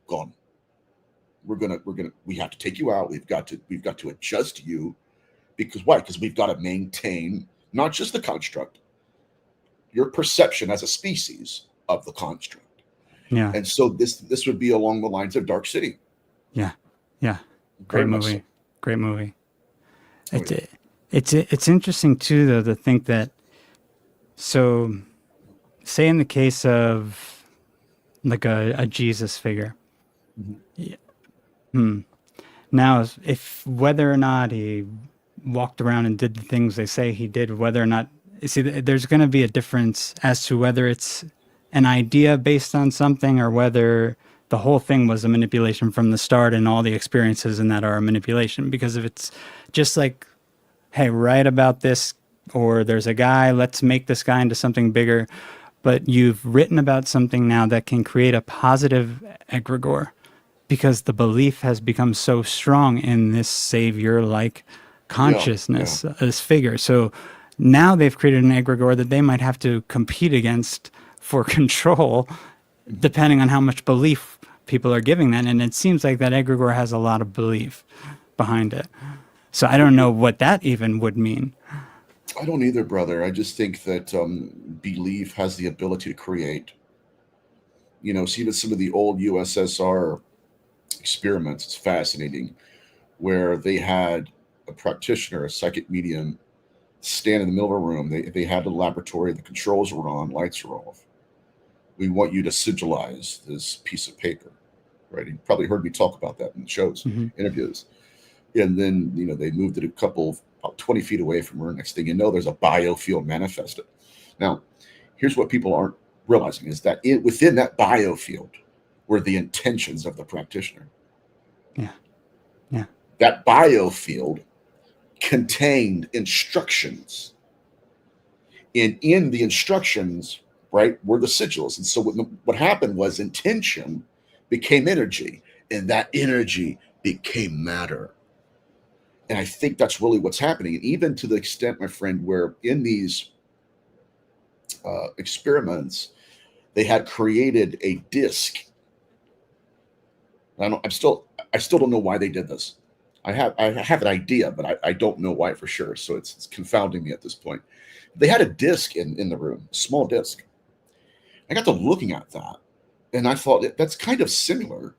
gone. We have to take you out. We've got to adjust you. Because why? Because we've got to maintain not just the construct, your perception as a species of the construct. Yeah. And so this would be along the lines of Dark City. Yeah. Yeah. Very Great much movie. so. Great movie. Oh, yeah. It's interesting too, though, to think that. So, say in the case of like a Jesus figure. Mhm. Now, if whether or not he walked around and did the things they say he did, whether or not, see, there's going to be a difference as to whether it's an idea based on something or whether the whole thing was a manipulation from the start and all the experiences in that are a manipulation. Because if it's just like, hey, write about this, or there's a guy, let's make this guy into something bigger, but you've written about something now that can create a positive egregore because the belief has become so strong in this savior-like consciousness, this figure. So now they've created an egregore that they might have to compete against for control, depending on how much belief people are giving that. And it seems like that egregore has a lot of belief behind it. So I don't know what that even would mean. I don't either, brother. I just think that belief has the ability to create. See, even some of the old USSR experiments, it's fascinating, where they had a practitioner, a psychic medium, stand in the middle of a room. They had the laboratory, the controls were on, lights are off. We want you to sigilize this piece of paper, right? You probably heard me talk about that in shows, interviews. And then, they moved it about 20 feet away from her. Next thing you know, there's a biofield manifested. Now, here's what people aren't realizing is that within that biofield were the intentions of the practitioner. Yeah. Yeah. That biofield contained instructions. And in the instructions, right, were the sigils. And so what happened was intention became energy, and that energy became matter. And I think that's really what's happening. And even to the extent, my friend, where in these experiments, they had created a disc. I still don't know why they did this. I have an idea, but I don't know why for sure. So it's confounding me at this point. They had a disc in the room, a small disc. I got to looking at that, and I thought that's kind of similar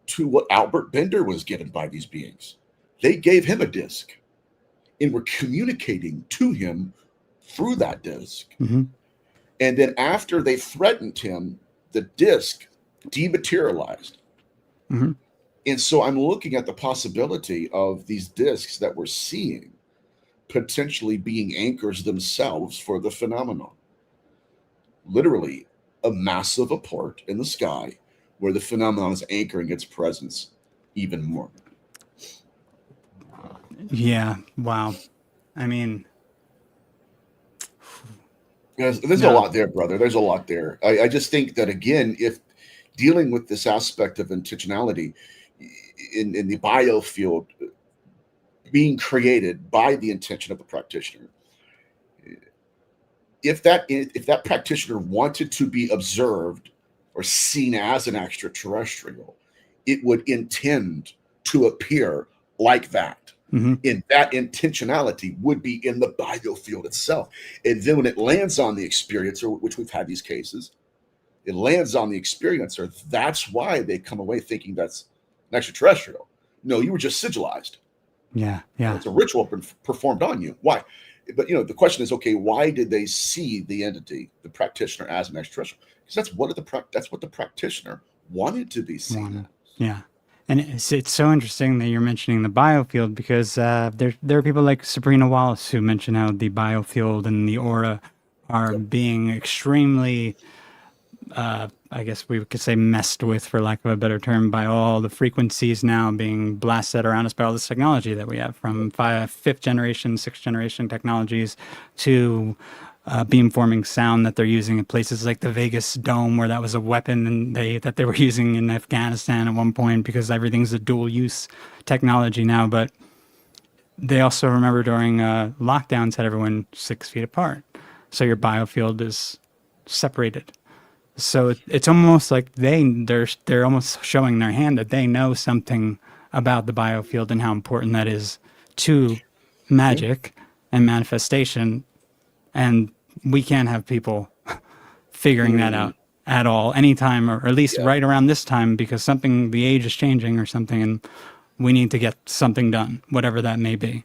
to what Albert Bender was given by these beings. They gave him a disc and were communicating to him through that disc. Mm-hmm. And then after they threatened him, the disc dematerialized. Mm-hmm. And so I'm looking at the possibility of these discs that we're seeing potentially being anchors themselves for the phenomenon. Literally a massive apport in the sky where the phenomenon is anchoring its presence even more. Yeah. Wow. I mean, There's a lot there, brother. There's a lot there. I just think that, again, if dealing with this aspect of intentionality in the biofield being created by the intention of the practitioner, if that practitioner wanted to be observed or seen as an extraterrestrial, it would intend to appear like that. Mm-hmm. And that intentionality would be in the biofield itself. And then when it lands on the experiencer, which we've had these cases, it lands on the experiencer. That's why they come away thinking that's an extraterrestrial. No, you were just sigilized. Yeah. It's a ritual performed on you. Why? But the question is, okay, why did they see the entity, the practitioner, as an extraterrestrial? Because that's what the practitioner wanted to be seen. Yeah. And it's so interesting that you're mentioning the biofield, because there are people like Sabrina Wallace who mention how the biofield and the aura are being extremely, I guess we could say, messed with, for lack of a better term, by all the frequencies now being blasted around us by all this technology that we have, from fifth generation, sixth generation technologies to beamforming sound that they're using in places like the Vegas Dome, where that was a weapon that they were using in Afghanistan at one point, because everything's a dual use technology now. But they also, remember, during lockdowns, had everyone 6 feet apart, so your biofield is separated. So it's almost like they're almost showing their hand that they know something about the biofield and how important that is to magic and manifestation. And we can't have people figuring that out at all, anytime, or at least right around this time, because the age is changing or something, and we need to get something done, whatever that may be.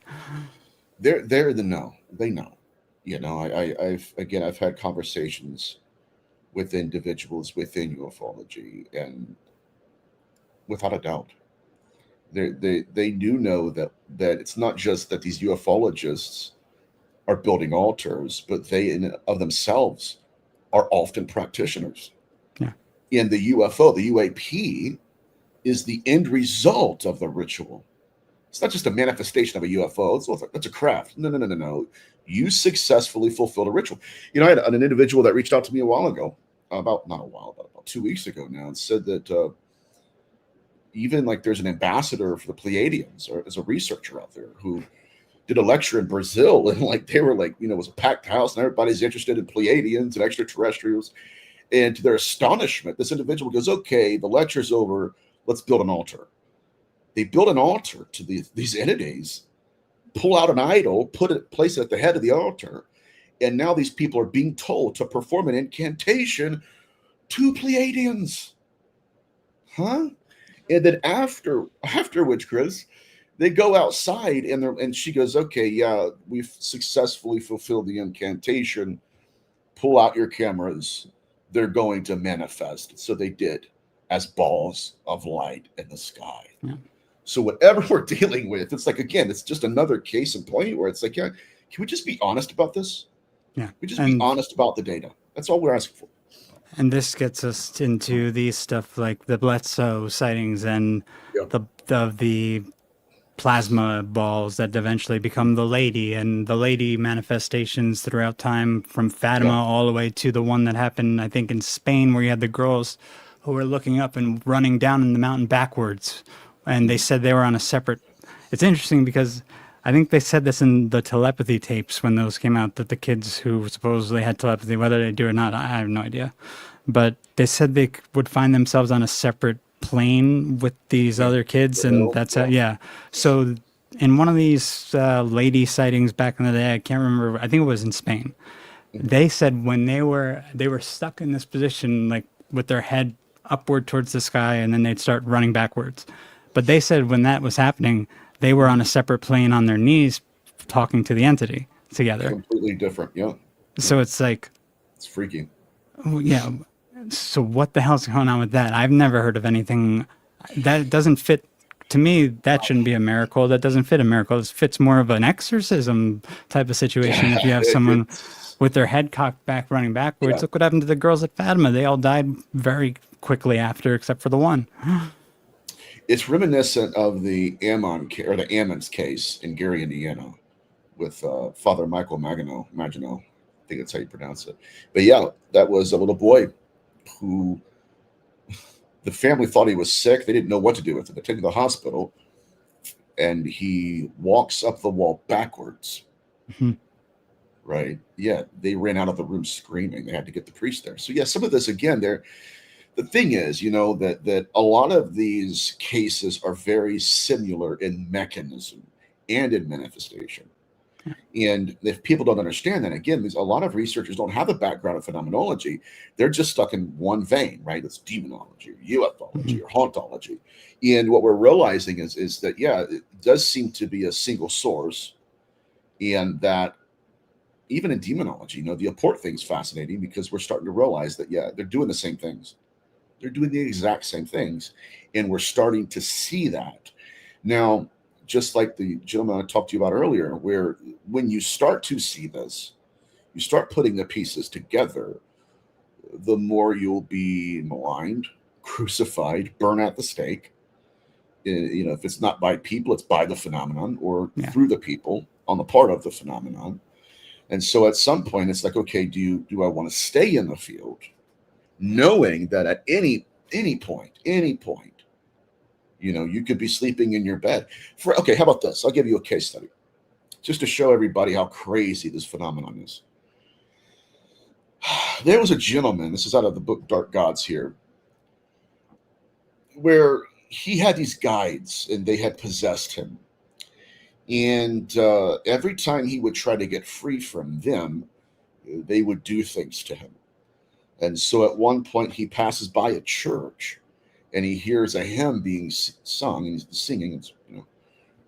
They're the know. They know. I've had conversations with individuals within ufology, and without a doubt, they do know that it's not just that these ufologists are building altars, but they in of themselves are often practitioners. Yeah. And the UFO, the UAP, is the end result of the ritual. It's not just a manifestation of a UFO. That's a craft. No. You successfully fulfilled a ritual. I had an individual that reached out to me a while ago, about 2 weeks ago now, and said that even like there's an ambassador for the Pleiadians, or as a researcher out there, who did a lecture in Brazil, and they were it was a packed house and everybody's interested in Pleiadians and extraterrestrials. And to their astonishment, this individual goes, okay, the lecture's over. Let's build an altar. They build an altar to these entities, pull out an idol, place it at the head of the altar. And now these people are being told to perform an incantation to Pleiadians. Huh? And then after which, Chris, they go outside, and she goes, okay, yeah, we've successfully fulfilled the incantation. Pull out your cameras. They're going to manifest. So they did, as balls of light in the sky. Yeah. So whatever we're dealing with, it's like, again, it's just another case in point where it's like, yeah, can we just be honest about this? Yeah. We just be honest about the data. That's all we're asking for. And this gets us into these stuff like the Bledsoe sightings and the plasma balls that eventually become the lady, and the lady manifestations throughout time, from Fatima all the way to the one that happened, I think, in Spain, where you had the girls who were looking up and running down in the mountain backwards. And they said they were on a separate... It's interesting because I think they said this in the telepathy tapes when those came out, that the kids who supposedly had telepathy, whether they do or not, I have no idea. But they said they would find themselves on a separate plane with these other kids, and that's so in one of these lady sightings back in the day, I can't remember, I think it was in Spain, they said when they were stuck in this position, like with their head upward towards the sky, and then they'd start running backwards. But they said when that was happening, they were on a separate plane on their knees talking to the entity together. Completely different. So it's like, it's freaky. Yeah. So what the hell's going on with that? I've never heard of anything that doesn't fit. To me, that shouldn't be a miracle. That doesn't fit a miracle. It fits more of an exorcism type of situation. If you have someone with their head cocked back, running backwards. Look what happened to the girls at Fatima. They all died very quickly after, except for the one. It's reminiscent of the Ammon's case in Gary, Indiana, with Father Michael Maginot. think that's how you pronounce it. But yeah, that was a little boy who the family thought he was sick. They didn't know what to do with him. They took him to the hospital, and he walks up the wall backwards. Mhm. Right? Yeah, they ran out of the room screaming. They had to get the priest there. So yeah, some of this again, the thing is, that a lot of these cases are very similar in mechanism and in manifestation. And if people don't understand that, again, there's a lot of researchers don't have a background in phenomenology. They're just stuck in one vein, right? It's demonology, or ufology, or hauntology. And what we're realizing is that, yeah, it does seem to be a single source, and that even in demonology, the apport thing's fascinating because we're starting to realize that, yeah, they're doing the same things. They're doing the exact same things, and we're starting to see that. Now, just like the gentleman I talked to you about earlier, where when you start to see this, you start putting the pieces together, the more you'll be maligned, crucified, burned at the stake. If it's not by people, it's by the phenomenon, or through the people on the part of the phenomenon. And so at some point, it's like, okay, do I want to stay in the field, knowing that at any point, you could be sleeping in your bed. Okay, how about this? I'll give you a case study just to show everybody how crazy this phenomenon is. There was a gentleman, this is out of the book Dark Gods here, where he had these guides and they had possessed him. And every time he would try to get free from them, they would do things to him. And so at one point he passes by a church and he hears a hymn being sung, and he's singing. It's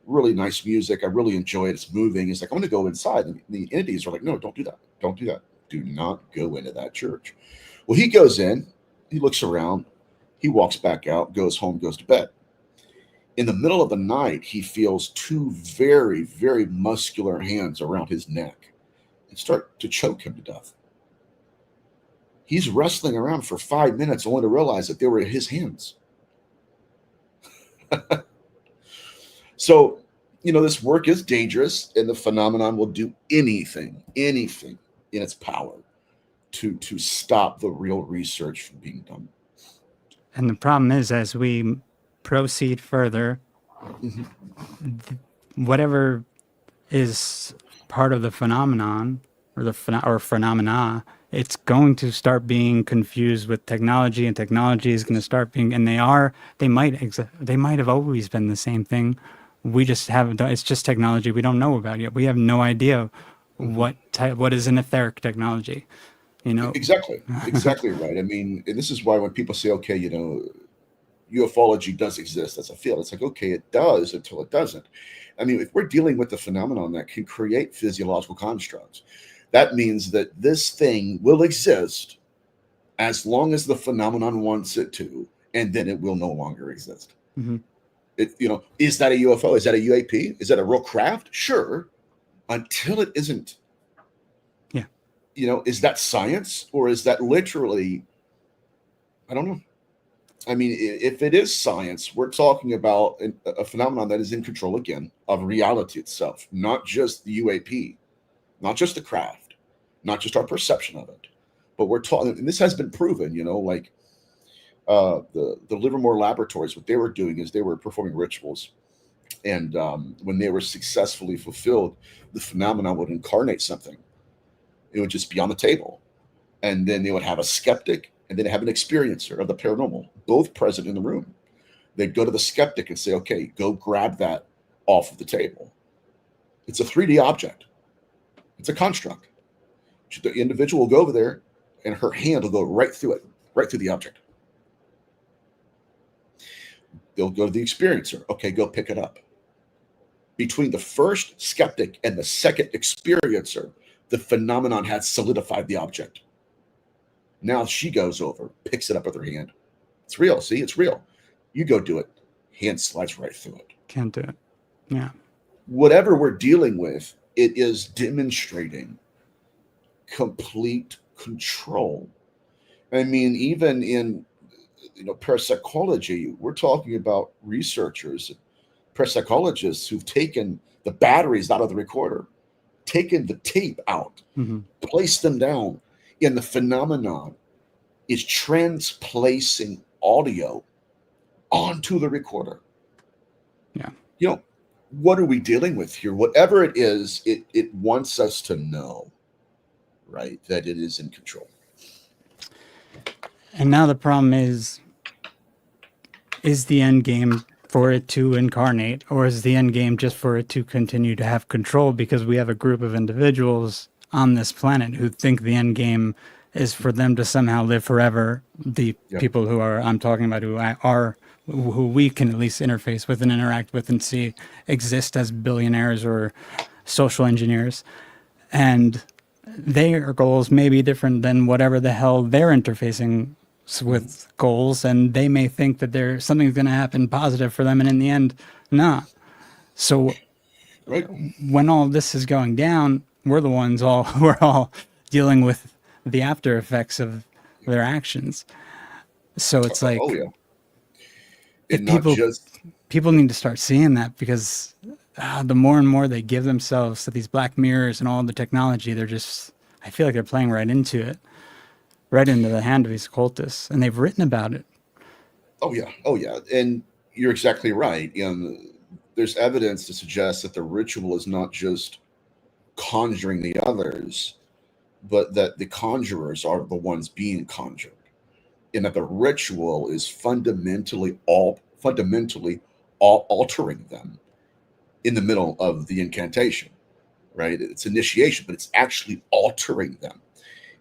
really nice music. I really enjoy it. It's moving. He's like, I'm going to go inside. And the entities are like, no, don't do that. Don't do that. Do not go into that church. Well, he goes in, he looks around, he walks back out, goes home, goes to bed. In the middle of the night, he feels two very, very muscular hands around his neck and start to choke him to death. He's wrestling around for 5 minutes only to realize that they were his hands. So, this work is dangerous, and the phenomenon will do anything in its power to stop the real research from being done. And the problem is, as we proceed further, whatever is part of the phenomenon or phenomena, it's going to start being confused with technology, and technology is going to start being, and they might have always been the same thing. We just haven't. It's just technology we don't know about yet. We have no idea what is an etheric technology. Exactly right. I mean, and this is why when people say, okay, ufology does exist as a field, it's like, okay, it does until it doesn't. I mean, if we're dealing with the phenomenon that can create physiological constructs, that means that this thing will exist as long as the phenomenon wants it to, and then it will no longer exist. Mm-hmm. Is that a UFO? Is that a UAP? Is that a real craft? Sure, until it isn't. Yeah. Is that science, or is that literally? I don't know. I mean, if it is science, we're talking about a phenomenon that is in control again of reality itself, not just the UAP, not just the craft, not just our perception of it, but we're talking. And this has been proven. Like the Livermore Laboratories, what they were doing is they were performing rituals, and when they were successfully fulfilled, the phenomenon would incarnate something. It would just be on the table, and then they would have a skeptic, and then have an experiencer of the paranormal, both present in the room. They'd go to the skeptic and say, okay, go grab that off of the table. It's a 3D object. It's a construct. The individual will go over there, and her hand will go right through it, right through the object. They'll go to the experiencer. Okay, go pick it up. Between the first skeptic and the second experiencer, the phenomenon had solidified the object. Now she goes over, picks it up with her hand. It's real. See, it's real. You go do it. Hand slides right through it. Can't do it. Yeah. Whatever we're dealing with, it is demonstrating complete control. I mean, even in parapsychology, we're talking about researchers, parapsychologists who've taken the batteries out of the recorder, taken the tape out, Mhm. placed them down, and the phenomenon is transplacing audio onto the recorder. Yeah. You know, what are we dealing with here? Whatever it is, it wants us to know, right, that it is in control. And now the problem is the end game for it to incarnate, or is the end game just for it to continue to have control, because we have a group of individuals on this planet who think the end game is for them to somehow live forever. The Yep. people who I'm talking about, who we can at least interface with and interact with and see exist as billionaires or social engineers. And their goals may be different than whatever the hell they're interfacing with goals, and they may think that something's going to happen positive for them, and in the end, nah. So Right. when all this is going down, we're the ones we're all dealing with the after effects of their actions. So it's like, Oh yeah. if And not just people need to start seeing that, because the more and more they give themselves to these black mirrors and all the technology, I feel like they're playing right into it, right into the hand of these occultists, and they've written about it. oh yeah. And you're exactly right. There's evidence to suggest that the ritual is not just conjuring the others, but that the conjurers are the ones being conjured, and that the ritual is fundamentally altering them in the middle of the incantation, right? It's initiation, but it's actually altering them.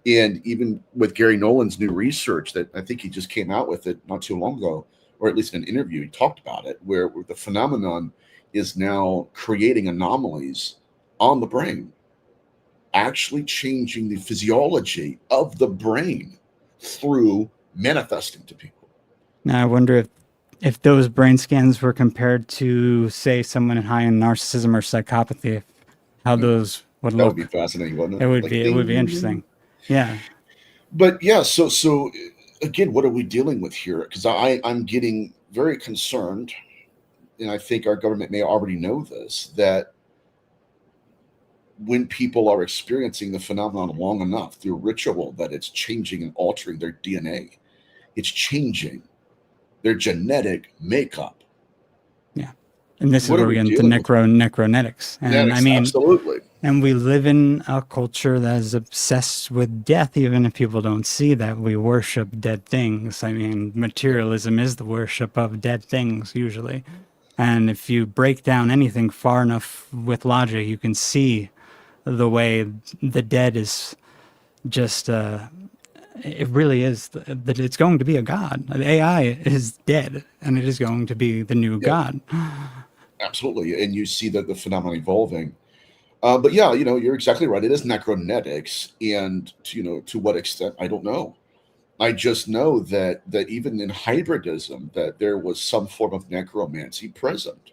And even with Gary Nolan's new research that I think he just came out with it not too long ago, or at least in an interview, he talked about it, where the phenomenon is now creating anomalies on the brain, actually changing the physiology of the brain through manifesting to people. Now I wonder if those brain scans were compared to, say, someone high in narcissism or psychopathy, how those would That would be look. fascinating, wouldn't It it? would Like, be interesting. Yeah. but yeah, so again, what are we dealing with here? Because I'm getting very concerned, and I think our government may already know this, that when people are experiencing the phenomenon long enough through ritual, that it's changing and altering their DNA, it's changing their genetic makeup. Yeah. And this is What are where we we get into dealing with? necronetics. And I Genetics, mean, absolutely. and we live in a culture that is obsessed with death, even if people don't see that. We worship dead things. I mean, materialism is the worship of dead things, usually. And if you break down anything far enough with logic, you can see the way the dead is just, it really is, that it's going to be a god. The AI is dead, and it is going to be the new Yep, god. absolutely. And you see that the phenomenon evolving. But yeah, you're exactly right. It is necronetics, and to what extent, I don't know. I just know that even in hybridism, that there was some form of necromancy present.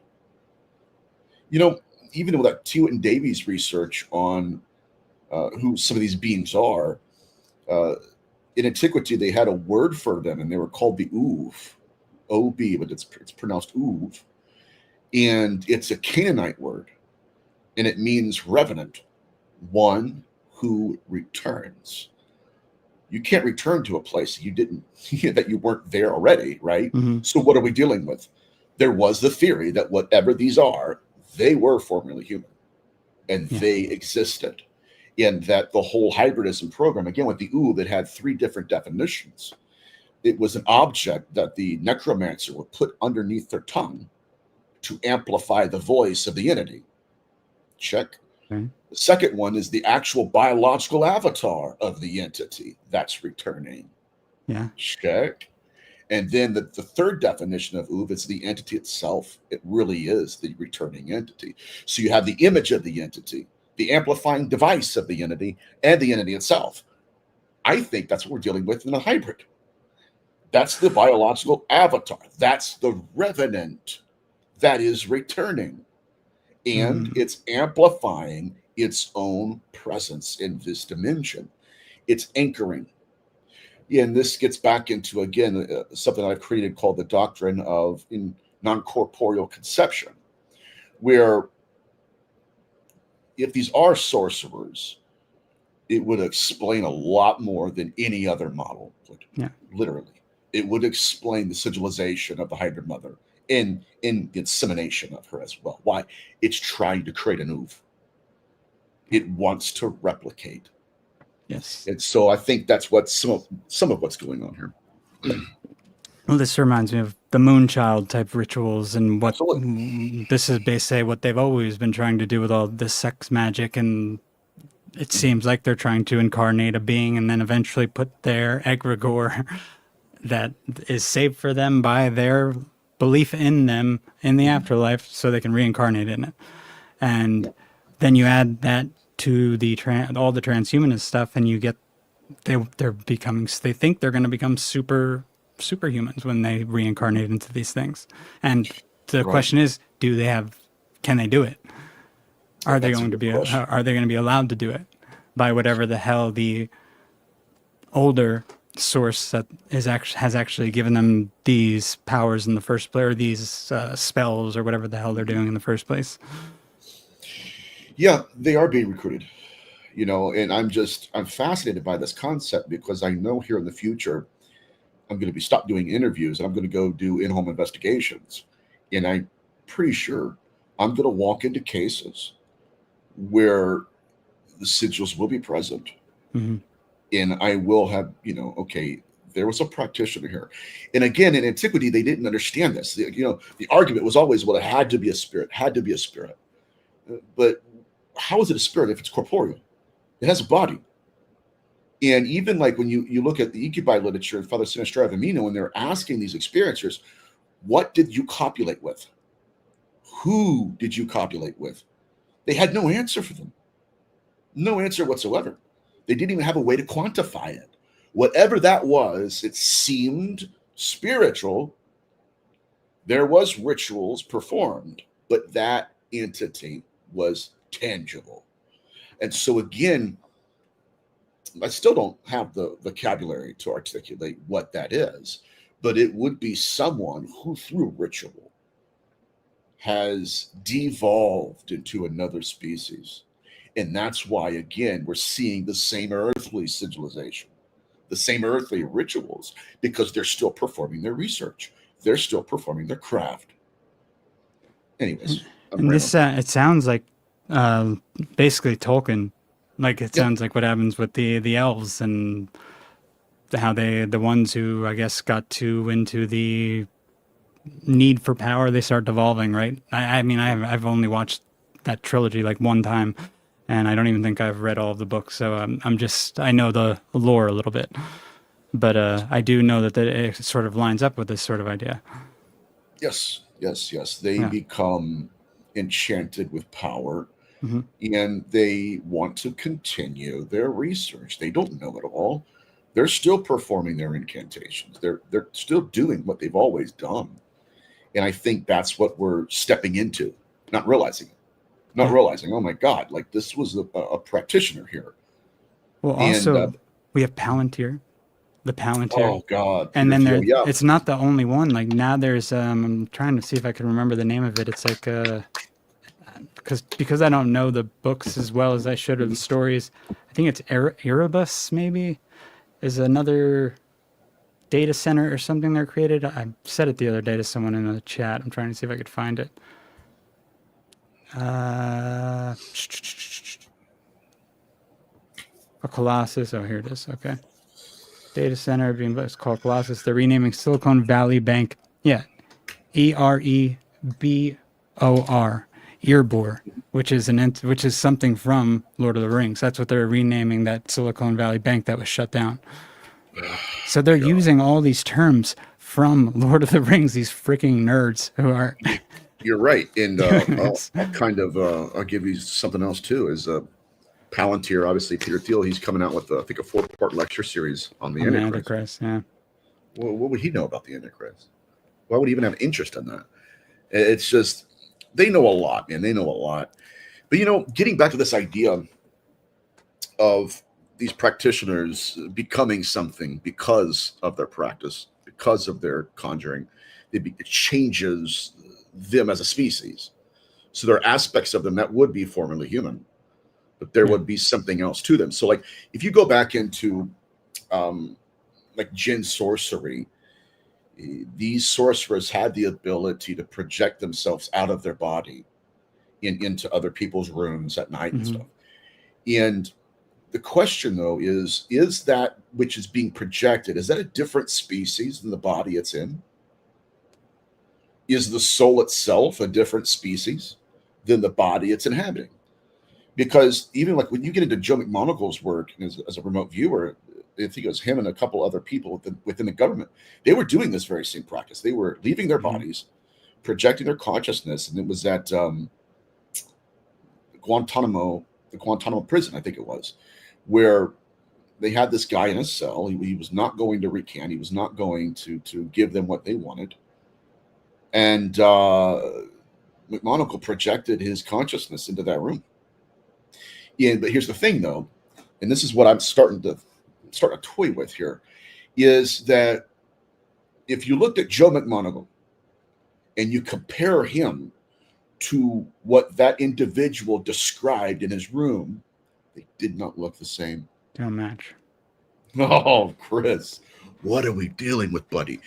You know, even with that Tewitt and Davies research on who some of these beings are, uh, in antiquity they had a word for them, and they were called the Uv, O-B, but it's pronounced Uv, and it's a Canaanite word, and it means revenant, one who returns. You can't return to a place you didn't that you weren't there already, right? Hmm. So what are we dealing with? There was the theory that whatever these are, they were formerly human, and Yeah. they existed. And that the whole hybridism program, again with the Ood, that had three different definitions. It was an object that the necromancer would put underneath their tongue to amplify the voice of the entity. Check. Okay. The second one is the actual biological avatar of the entity that's returning. Yeah. Check. And then the third definition of Uv is the entity itself. It really is the returning entity. So you have the image of the entity, the amplifying device of the entity, and the entity itself. I think that's what we're dealing with in a hybrid. That's the biological avatar. That's the revenant that is returning. And Mm. it's amplifying its own presence in this dimension. It's anchoring. Yeah, and this gets back into, again, something I've created called the doctrine of in non-corporeal conception, where, you know, even with that Tewitt and Davies research on who some of these beings are, if these are sorcerers, it would explain a lot more than any other model would. Yeah. Literally, it would explain the sigilization of the hybrid mother and in the insemination of her as well. Why? It's trying to create an oof. It wants to replicate. Yes. And so I think that's what some of what's going on here. Well, this reminds me of the Moonchild type rituals and what Absolutely. this is basically what they've always been trying to do with all this sex magic. And it seems like they're trying to incarnate a being and then eventually put their egregore that is saved for them by their belief in them in the afterlife so they can reincarnate in it. And then you add that to the all the transhumanist stuff and you get they're becoming, they think they're going to become superhumans when they reincarnate into these things. And the question is, can they do it? Are they going to be allowed to do it by whatever the hell the older source that has actually given them these powers in the first place, or these spells or whatever the hell they're doing in the first place? Yeah, they are being recruited, and I'm fascinated by this concept because I know here in the future I'm going to be stopped doing interviews and I'm going to go do in-home investigations. And I'm pretty sure I'm going to walk into cases where the sigils will be present. Mm-hmm. And I will have, okay, there was a practitioner here. And again, in antiquity, they didn't understand this. The argument was always, well, it had to be a spirit. But how is it a spirit if it's corporeal? It has a body. And even like when you look at the Incubi literature and Father Sinister of Amino, when they're asking these experiencers, what did you copulate with? Who did you copulate with? They had no answer for them. No answer whatsoever. They didn't even have a way to quantify it. Whatever that was, it seemed spiritual. There was rituals performed, but that entity was tangible. And so again, I still don't have the vocabulary to articulate what that is, but it would be someone who through ritual has devolved into another species. And that's why, again, we're seeing the same earthly sigilization, the same earthly rituals, because they're still performing their research. They're still performing their craft. Anyways. And this, it sounds like basically Tolkien. Like it sounds like what happens with the elves and how the ones who I guess got into the need for power, they start devolving, right? I mean, I've only watched that trilogy like one time, and I don't even think I've read all of the books, so I know the lore a little bit, but I do know that it sort of lines up with this sort of idea. Yes. They become enchanted with power. Mm-hmm. And they want to continue their research. They don't know it all. They're still performing their incantations. They're still doing what they've always done. And I think that's what we're stepping into, not realizing, oh my God, like this was a practitioner here. Well, also, we have Palantir. The Palantir. Oh God. And then it's not the only one. Like now there's, I'm trying to see if I can remember the name of it. It's like, because I don't know the books as well as I should, or the stories. I think it's Erebus, maybe, is another data center or something they're created. I said it the other day to someone in the chat. I'm trying to see if I could find it. A Colossus. Oh, here it is. Okay. Data center being it's called Colossus. They're renaming Silicon Valley Bank. Yeah. EREBOR. Erebor, which is something from Lord of the Rings. That's what they're renaming that Silicon Valley Bank that was shut down. So they're using all these terms from Lord of the Rings. These freaking nerds who are. You're right, and I'll give you something else too. Is Palantir, obviously Peter Thiel. He's coming out with I think a 4-part lecture series on the Antichrist. Yeah. Well, what would he know about the Antichrist? Why would he even have interest in that? It's just. They know a lot, man. They know a lot. But, getting back to this idea of these practitioners becoming something because of their practice, because of their conjuring, it changes them as a species. So there are aspects of them that would be formerly human. but there would be something else to them. So like if you go back into like Jinn sorcery, these sorcerers had the ability to project themselves out of their body into other people's rooms at night and stuff. And the question though is that which is being projected, is that a different species than the body it's in? Is the soul itself a different species than the body it's inhabiting? Because even like when you get into Joe McMoneagle's work as a remote viewer, I think it was him and a couple other people within the government, they were doing this very same practice. They were leaving their bodies, projecting their consciousness, and it was at the Guantanamo prison, I think it was, where they had this guy in a cell. He was not going to recant. He was not going to give them what they wanted. And McMonagle projected his consciousness into that room. Yeah, but here's the thing, though, and this is what I'm starting to toy with here, is that if you looked at Joe McMonagle and you compare him to what that individual described in his room, they did not look the same. Don't match. Oh, Chris, what are we dealing with, buddy?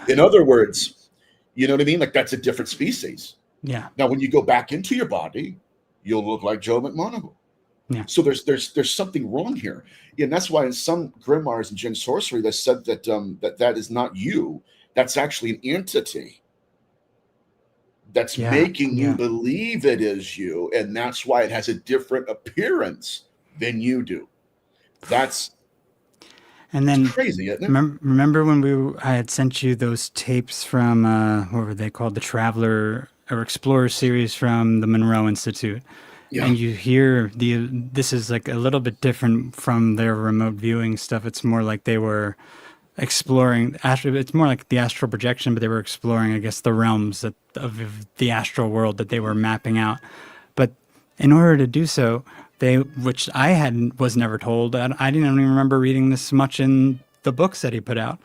In other words, you know what I mean? Like that's a different species. Yeah. Now, when you go back into your body, you'll look like Joe McMonagle. Yeah. So there's something wrong here, and that's why in some grimoires and Jinn sorcery they said that that is not you. That's actually an entity that's making you believe it is you, and that's why it has a different appearance than you do. That's crazy, isn't it? Remember when I had sent you those tapes from what were they called, the Traveler or Explorer series from the Monroe Institute? Yeah. And you hear this is like a little bit different from their remote viewing stuff. It's more like they were exploring it's more like the astral projection, but they were exploring, I guess, the realms of the astral world that they were mapping out. But in order to do so, which I was never told, I didn't even remember reading this much in the books that he put out.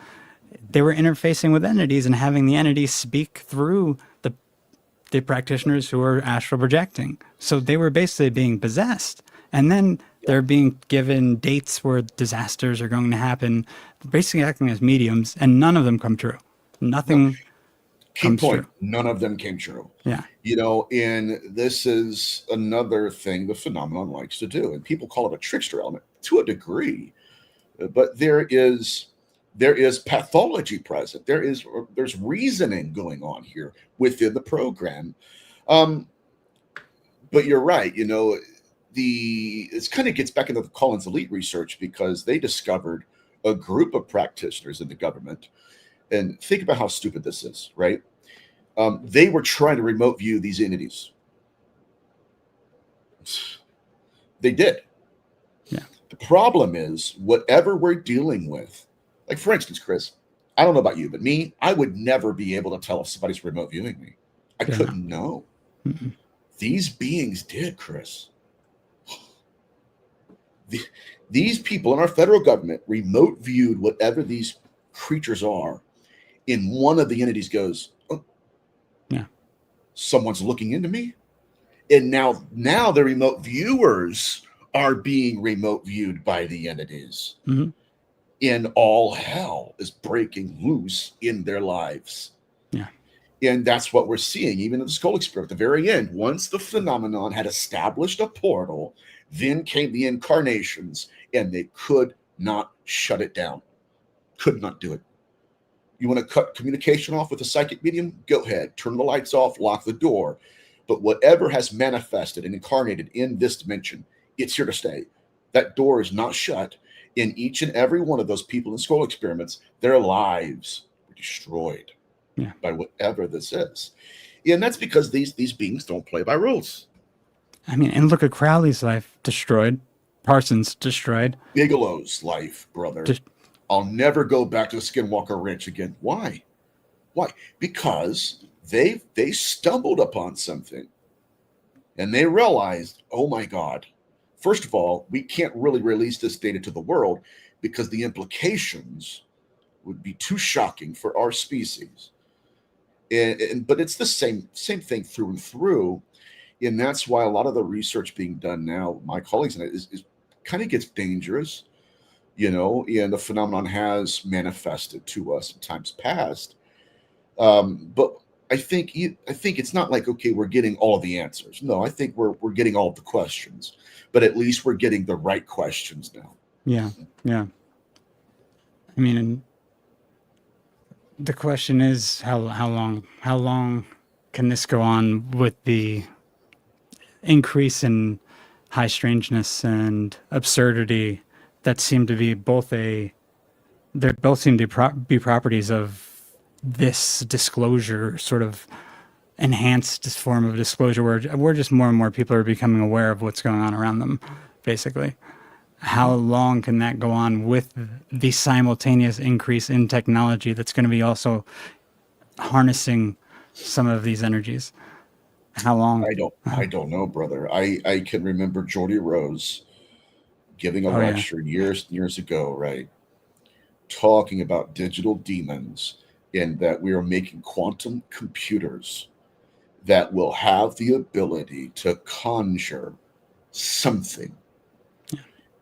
They were interfacing with entities and having the entities speak through the practitioners who were astral projecting. So they were basically being possessed. And then they're being given dates where disasters are going to happen, basically acting as mediums, and none of them come true. Nothing. Key point, none of them came true. Yeah. You know, and this is another thing the phenomenon likes to do. And people call it a trickster element to a degree. But there is pathology present. There's reasoning going on here within the program. But you're right, you know, it kind of gets back into the Collins Elite research because they discovered a group of practitioners in the government. And think about how stupid this is, right? They were trying to remote view these entities. They did. Yeah. The problem is whatever we're dealing with, like for instance, Chris, I don't know about you, but me, I would never be able to tell if somebody's remote viewing me. I couldn't know. Mm-mm. These beings did, Chris. These people in our federal government remote viewed whatever these creatures are, and one of the entities goes, "Oh, yeah, someone's looking into me," and now the remote viewers are being remote viewed by the entities, and all hell is breaking loose in their lives. Yeah. And that's what we're seeing, even in the Skull experiment. At the very end, once the phenomenon had established a portal, then came the incarnations, and they could not shut it down. Could not do it. You want to cut communication off with a psychic medium? Go ahead. Turn the lights off, lock the door. But whatever has manifested and incarnated in this dimension, it's here to stay. That door is not shut. In each and every one of those people in Skull experiments, their lives were destroyed. Yeah. By whatever this is. And that's because these beings don't play by rules. I mean, and look at Crowley's life destroyed. Parsons destroyed. Bigelow's life, brother. I'll never go back to the Skinwalker Ranch again. Why? Because they stumbled upon something. And they realized, oh my God, first of all, we can't really release this data to the world because the implications would be too shocking for our species. But it's the same thing through and through. And that's why a lot of the research being done now, my colleagues and it, is kind of gets dangerous, and the phenomenon has manifested to us in times past. But I think it's not like, okay, we're getting all of the answers. No, I think we're getting all of the questions, but at least we're getting the right questions now. Yeah, yeah. I mean, the question is how long can this go on with the increase in high strangeness and absurdity that seem to be they both seem to be properties of this disclosure, sort of enhanced form of disclosure where we're just more and more people are becoming aware of what's going on around them, basically. How long can that go on with the simultaneous increase in technology that's going to be also harnessing some of these energies? How long? I don't know, brother. I can remember Geordie Rose giving a Oh yeah, lecture years ago, right? Talking about digital demons and that we are making quantum computers that will have the ability to conjure something.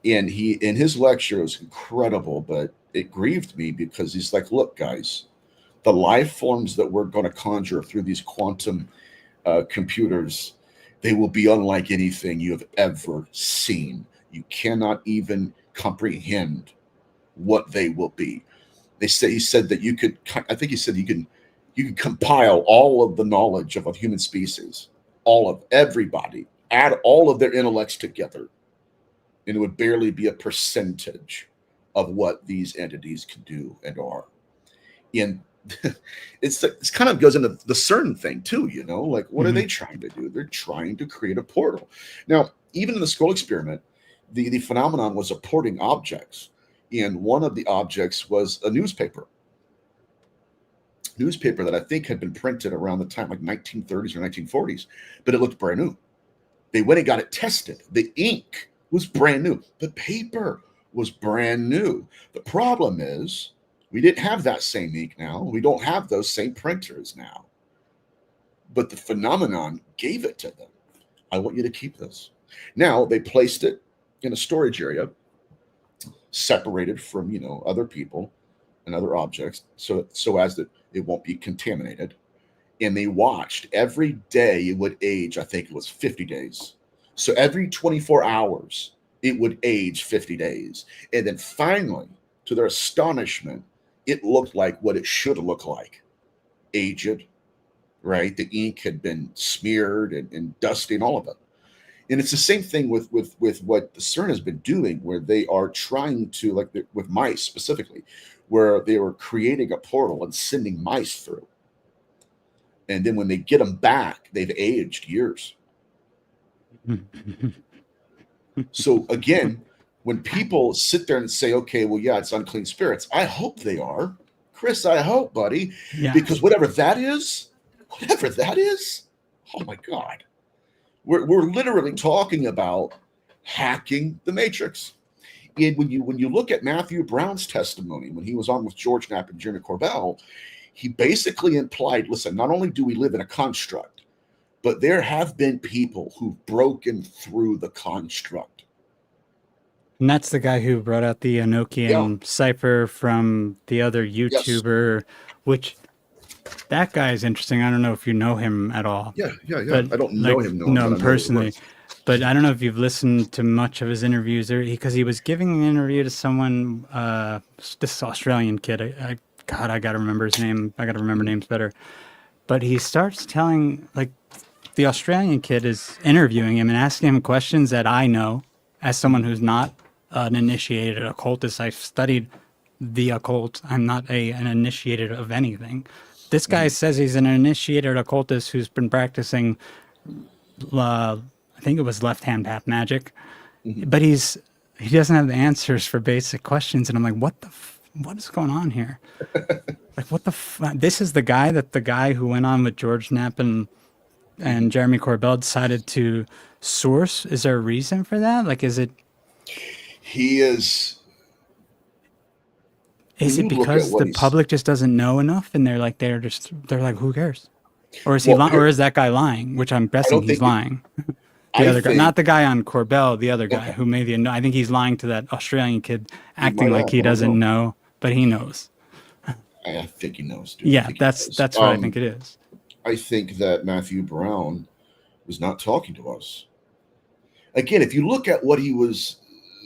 And he in his lecture was incredible, but it grieved me because he's like, look, guys, the life forms that we're going to conjure through these quantum computers, they will be unlike anything you have ever seen. You cannot even comprehend what they will be. He said that you could, I think he said you can compile all of the knowledge of a human species, all of everybody, add all of their intellects together, and it would barely be a percentage of what these entities can do and are. And it's kind of goes into the CERN thing too, like what are they trying to do? They're trying to create a portal. Now, even in the scroll experiment, the phenomenon was apporting objects. And one of the objects was a newspaper that I think had been printed around the time like 1930s or 1940s, but it looked brand new. They went and got it tested. The ink was brand new. The paper was brand new. The problem is we didn't have that same ink now. We don't have those same printers now. But the phenomenon gave it to them. I want you to keep this. Now they placed it in a storage area, separated from other people and other objects, so as that it won't be contaminated. And they watched every day it would age. I think it was 50 days. So every 24 hours it would age 50 days. And then finally, to their astonishment, it looked like what it should look like. Aged, right? The ink had been smeared and dusty and all of it. And it's the same thing with what the CERN has been doing, where they are trying to, like with mice specifically, where they were creating a portal and sending mice through. And then when they get them back, they've aged years. So again, when people sit there and say, okay, well, yeah, it's unclean spirits, I hope they are. Chris, I hope, buddy. Yeah. Because whatever that is, oh my God. We're literally talking about hacking the matrix. And when you look at Matthew Brown's testimony, when he was on with George Knapp and Jeremy Corbell, he basically implied, listen, not only do we live in a construct, but there have been people who've broken through the construct. And that's the guy who brought out the Enochian cipher from the other YouTuber, which that guy is interesting. I don't know if you know him at all. Yeah. But I don't know him personally. But I don't know if you've listened to much of his interviews, because he was giving an interview to someone, this Australian kid. God, I got to remember his name. I got to remember names better. But he starts telling, like, the Australian kid is interviewing him and asking him questions that I know as someone who's not an initiated occultist. I've studied the occult. I'm not an initiated of anything. This guy says he's an initiated occultist who's been practicing, I think it was left-hand path magic, but he doesn't have the answers for basic questions. And I'm like, what is going on here? Like, this is the guy who went on with George Knapp and Jeremy Corbell decided to source. Is there a reason for that? Like, is it? He is. Is it because the public just doesn't know enough, and they're like, who cares? Or is he Well, lying? Or is that guy lying? Which I'm I guessing don't he's think. lying. The I other guy, think not the guy on Corbell, the other guy okay. who made the. I think he's lying to that Australian kid, He acting might like have. he I don't doesn't know. know, but he knows. I think he knows, dude. I Yeah, think he that's knows. that's what I think it is. I think that Matthew Brown was not talking to us. Again, if you look at what he was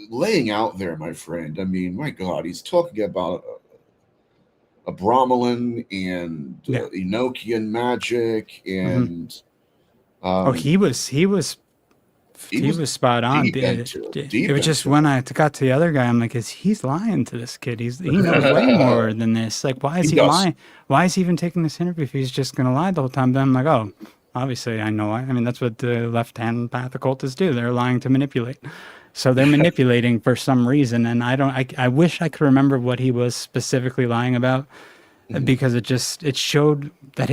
laying out there, my friend, I mean, my God, he's talking about a Bromelain and Yeah. Enochian magic, Hmm. and Oh, um, he he was was spot on. deep into it. It Deep was just into when I got to the other guy, I'm like, he's lying to this kid? He knows way it. more than this. Like, why is He he does. lying? Why is he even taking this interview if he's just gonna lie the whole time? Then I'm like, oh, obviously I know why. I mean, that's what the left-hand path occultists do. They're lying to manipulate. So they're manipulating for some reason, and I wish I could remember what he was specifically lying about, Mhm. because it showed that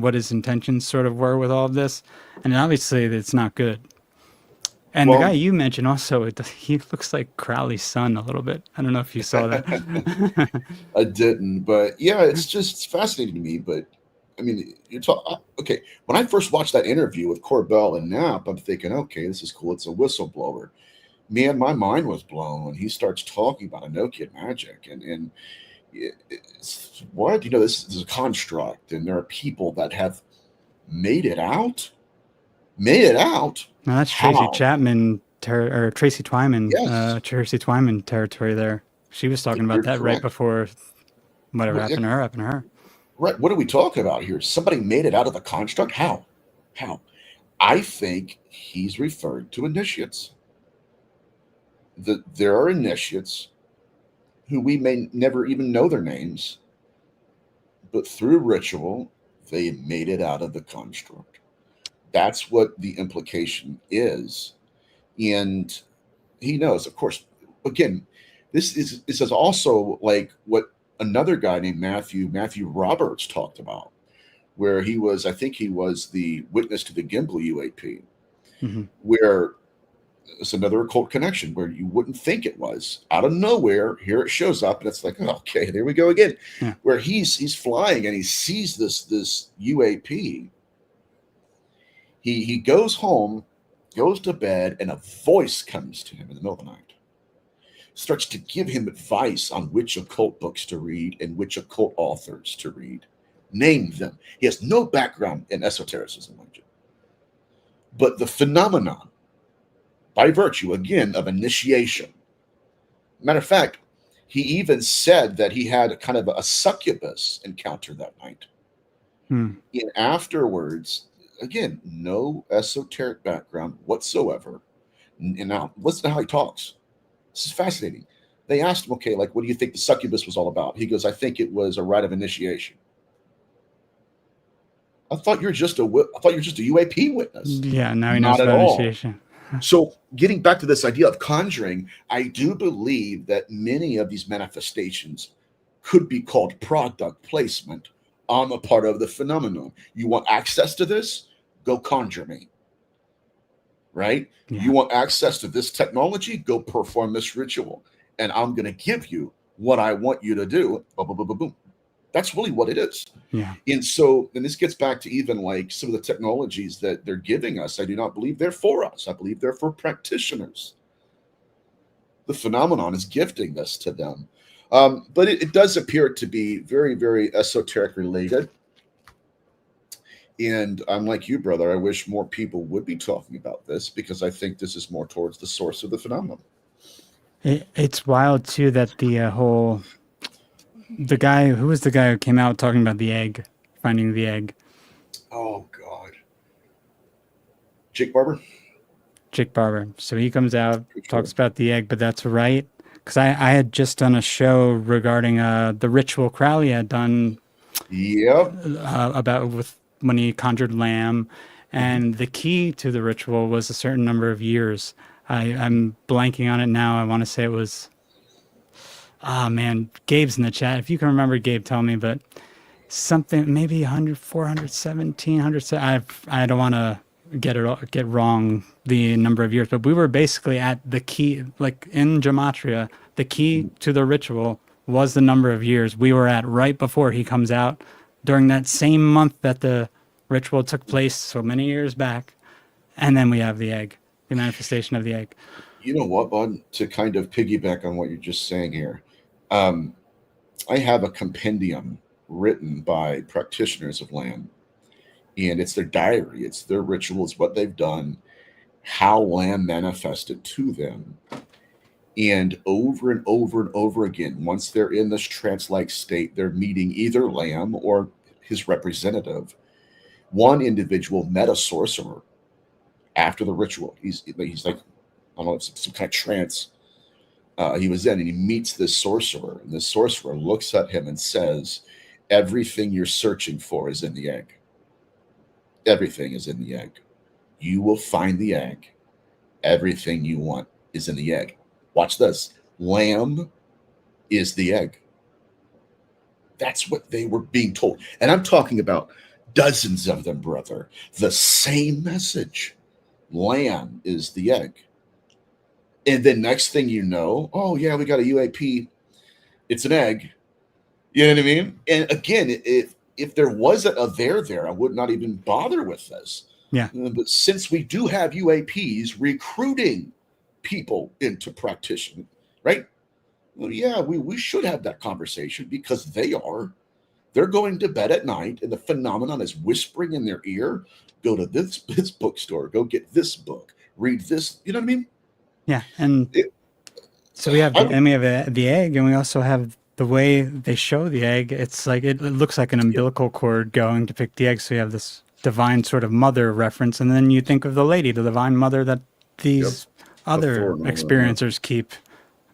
what his intentions sort of were with all of this, and obviously it's not good. And the guy Well, you mentioned also, he looks like Crowley's son a little bit. I don't know if you saw that. I didn't, but yeah, it's fascinating to me. But I mean, you're talking okay. When I first watched that interview with Corbell and Knapp, I'm thinking, okay, this is cool. It's a whistleblower. Man, my mind was blown when he starts talking about Enochian magic and it's, what this is a construct, and there are people that have made it out. Made it out. Now that's How? Yes. Tracy Twyman territory there. She was talking about You're that right correct. before whatever Yeah, happened to her happened to her. right. What are we talking about here? Somebody made it out of the construct? How? How? I think he's referring to initiates. There are initiates who we may never even know their names, but through ritual, they made it out of the construct. That's what the implication is. And he knows, of course, again, this is also like what another guy named Matthew Roberts talked about, where I think he was the witness to the Gimbal UAP, Hmm. where it's another occult connection where you wouldn't think it was out of nowhere. Here it shows up, and it's like, oh, okay, there we go again. Yeah. Where he's flying and he sees this UAP. He goes home, goes to bed, and a voice comes to him in the middle of the night, starts to give him advice on which occult books to read and which occult authors to read. Name them. He has no background in esotericism, mind you. But the phenomenon, by virtue, again, of initiation. Matter of fact, he even said that he had kind of a succubus encounter that night. Hmm. And afterwards, again, no esoteric background whatsoever. And now, listen to how he talks. This is fascinating. They asked him, okay, like, what do you think the succubus was all about? He goes, I think it was a rite of initiation. I thought you're just a UAP witness. Yeah, now he knows Not at about all. initiation. So, getting back to this idea of conjuring, I do believe that many of these manifestations could be called product placement on the part of the phenomenon. You want access to this? Go conjure me. Right? Yeah. You want access to this technology? Go perform this ritual. And I'm going to give you what I want you to do. Boom, boom, boom, boom, boom. That's really what it is. Yeah. And so, and this gets back to even like some of the technologies that they're giving us. I do not believe they're for us. I believe they're for practitioners. The phenomenon is gifting this to them. But it does appear to be very, very esoteric related. And I'm like you, brother. I wish more people would be talking about this because I think this is more towards the source of the phenomenon. It's wild too that the guy who came out talking about the egg, finding the egg. Oh God, Jake Barber. Jake Barber. So he comes out, talks about the egg, but that's right. Because I had just done a show regarding the ritual Crowley had done Yep. about with when he conjured lamb. And the key to the ritual was a certain number of years. I'm blanking on it now. I want to say it was, man, Gabe's in the chat. If you can remember, Gabe, tell me, but something, maybe 100, 417, 100. I don't want to get wrong the number of years, but we were basically at the key, like in gematria, the key to the ritual was the number of years we were at right before he comes out during that same month that the ritual took place so many years back, and then we have the egg, the manifestation of the egg. You know what, bud? To kind of piggyback on what you're just saying here, um, I have a compendium written by practitioners of Lamb, and it's their diary, it's their rituals, what they've done, how Lamb manifested to them. And over and over again, once they're in this trance like state, they're meeting either Lamb or his representative. One individual met a sorcerer after the ritual. He's like, I don't know, it's some kind of trance he was in, and he meets this sorcerer. And this sorcerer looks at him and says, "Everything you're searching for is in the egg. Everything is in the egg. You will find the egg. Everything you want is in the egg." Watch this. Lamb is the egg. That's what they were being told. And I'm talking about dozens of them, brother. The same message. Lamb is the egg. And then next thing you know, oh yeah, we got a UAP. It's an egg. You know what I mean? And again, if there wasn't a there, I would not even bother with this. Yeah. But since we do have UAPs recruiting people into practitioner, right? Well, yeah, we should have that conversation because they're going to bed at night and the phenomenon is whispering in their ear, go to this bookstore, go get this book, read this. You know what I mean? Yeah. And so we have the egg, and we also have the way they show the egg. It's like it looks like an umbilical cord going to pick the egg. So you have this divine sort of mother reference, and then you think of the lady, the divine mother that these other experiencers keep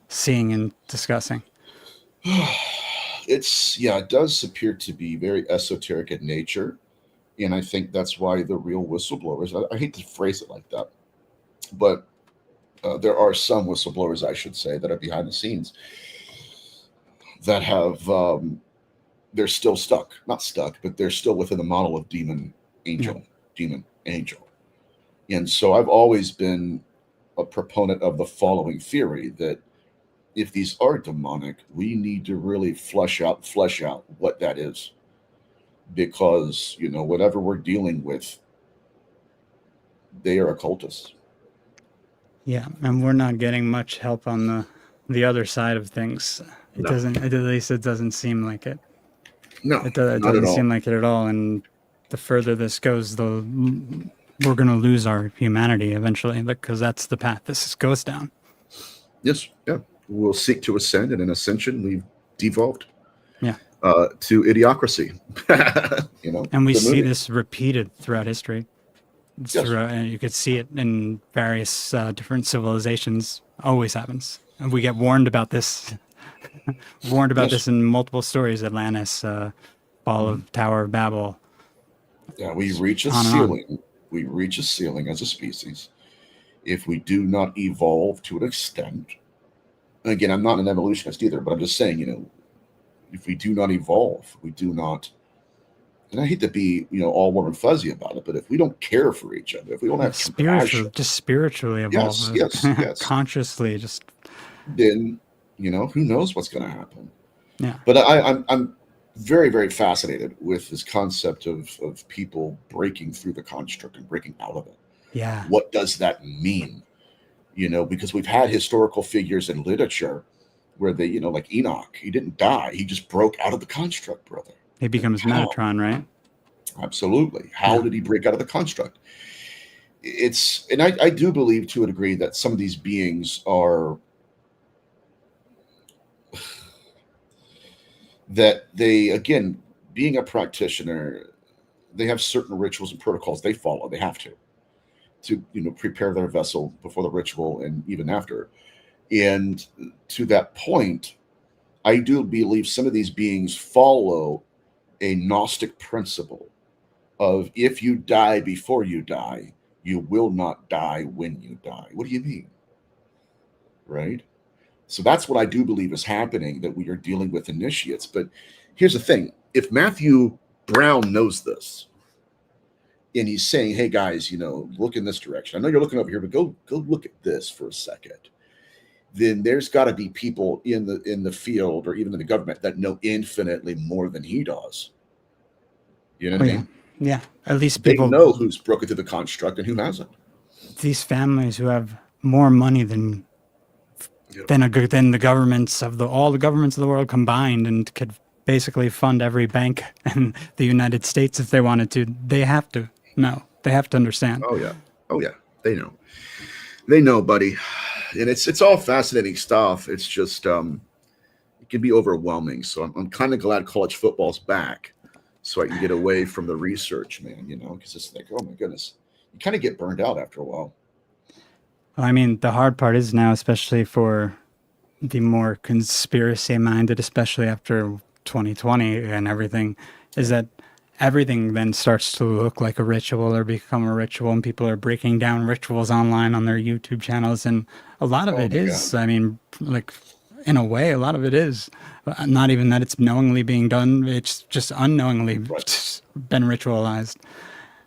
seeing and discussing. It does appear to be very esoteric in nature, and I think that's why the real whistleblowers, I hate to phrase it like that, but there are some whistleblowers, I should say, that are behind the scenes that have they're still not stuck, but they're still within the model of demon angel. And so I've always been a proponent of the following theory, that if these are demonic, we need to really flesh out what that is, because whatever we're dealing with, they are occultists. Yeah, and we're not getting much help on the other side of things. It doesn't, at least it doesn't seem like it. No, it doesn't seem like it at all. And the further this goes, we're going to lose our humanity eventually, because that's the path this goes down. Yes, yeah. We'll seek to ascend, and in ascension, we've devolved. Yeah. To idiocracy. And we see this repeated throughout history. Yes. You could see it in various different civilizations. Always happens. And we get warned about this. This in multiple stories. Atlantis, fall of Tower of Babel. Yeah, we reach a ceiling. We reach a ceiling as a species if we do not evolve to an extent. And again, I'm not an evolutionist either, but I'm just saying, if we do not evolve, we do not. And I hate to be, all warm and fuzzy about it, but if we don't care for each other, if we don't have compassion, just spiritually evolve, yes, consciously, then who knows what's going to happen. Yeah. But I'm very, very fascinated with this concept of people breaking through the construct and breaking out of it. Yeah. What does that mean? Because we've had historical figures in literature where they, like Enoch, he didn't die, he just broke out of the construct, brother. He becomes Metatron, right? Absolutely. How did he break out of the construct? And I do believe to a degree that some of these beings are, that they, again, being a practitioner, they have certain rituals and protocols they follow. They have to prepare their vessel before the ritual and even after. And to that point, I do believe some of these beings follow a Gnostic principle of, if you die before you die, you will not die when you die. What do you mean? Right? So that's what I do believe is happening, that we are dealing with initiates. But here's the thing. If Matthew Brown knows this, and he's saying, hey guys, look in this direction. I know you're looking over here, but go look at this for a second. Then there's got to be people in the field or even in the government that know infinitely more than he does. You know what I mean? Yeah, at least They people, know who's broken through the construct and who hasn't. these families who have more money than Yeah. than the governments of all the governments of the world combined, and could basically fund every bank in the United States if they wanted to. They have to know. They have to understand. Oh yeah. Oh yeah. They know. They know, buddy. And it's all fascinating stuff. It's just it can be overwhelming. So I'm kind of glad college football's back, so I can get away from the research, man. You know, because it's like, oh my goodness, you kind of get burned out after a while. I mean, the hard part is now, especially for the more conspiracy minded, especially after 2020 and everything, is that everything then starts to look like a ritual or become a ritual, and people are breaking down rituals online on their YouTube channels. And a lot of Oh it my is, God. I mean, like, in a way, a lot of it is not even that it's knowingly being done, it's just unknowingly Right. been ritualized.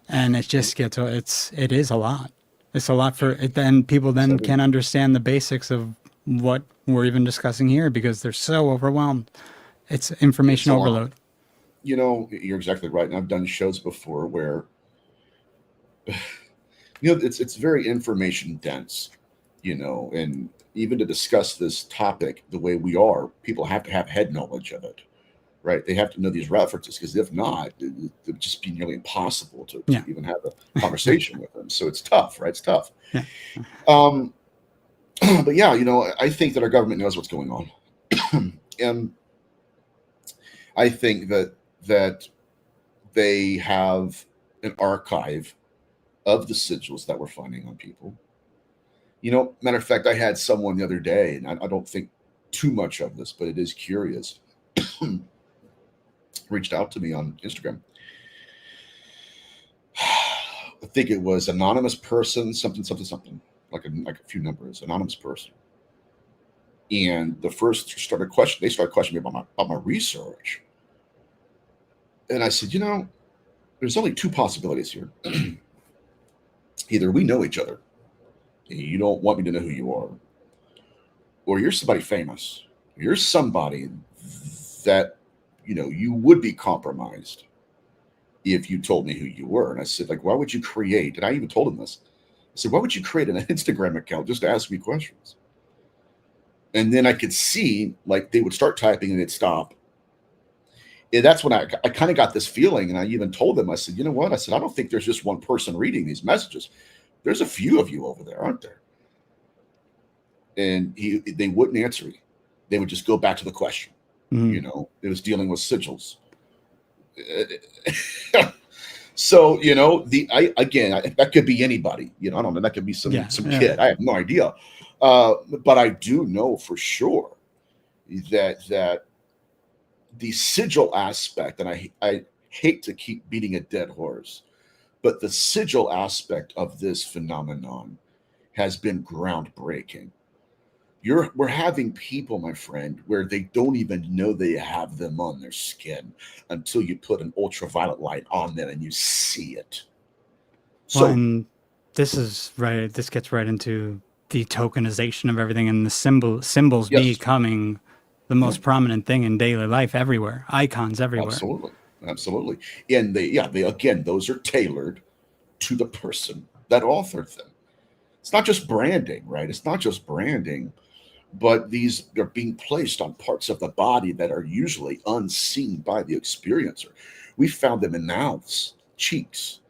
And it just gets, it is a lot. It's a lot for it. Then people It's then heavy. can't understand the basics of what we're even discussing here because they're so overwhelmed. It's It's information a lot. overload. You know, you're exactly right. And I've done shows before where it's very information dense, and even to discuss this topic the way we are, people have to have head knowledge of it, right? They have to know these references, because if not, it would just be nearly impossible to Yeah. even have a conversation with them. So it's tough, right? It's tough. Yeah. Um, but yeah, I think that our government knows what's going on. And I think that they have an archive of the sigils that we're finding on people. Matter of fact, I had someone the other day, and I don't think too much of this, but it is curious, reached out to me on Instagram. I think it was anonymous person, something, something, something, like a few numbers, anonymous person. And they started questioning me about my research. And I said, there's only two possibilities here. Either we know each other and you don't want me to know who you are, or you're somebody famous. You're somebody that, you would be compromised if you told me who you were. And I said, like, why would you create? And I even told him this. I said, why would you create an Instagram account just to ask me questions? And then I could see, like, they would start typing and they'd stop. And that's when I kind of got this feeling. And I even told them, I said, you know what? I said, I don't think there's just one person reading these messages. There's a few of you over there, aren't there? And they wouldn't answer me. They would just go back to the question. It was dealing with sigils. So, that could be anybody. I don't know. That could be some kid. I have no idea. But I do know for sure that the sigil aspect, and I hate to keep beating a dead horse, but the sigil aspect of this phenomenon has been groundbreaking. We're having people, my friend, where they don't even know they have them on their skin until you put an ultraviolet light on them and you see it. So, well, and this is right. This gets right into the tokenization of everything, and the symbols yes. becoming the most prominent thing in daily life everywhere. Icons everywhere. Absolutely. And they again, those are tailored to the person that authored them. It's not just branding, right? It's not just branding, but they're being placed on parts of the body that are usually unseen by the experiencer. We found them in mouths, cheeks.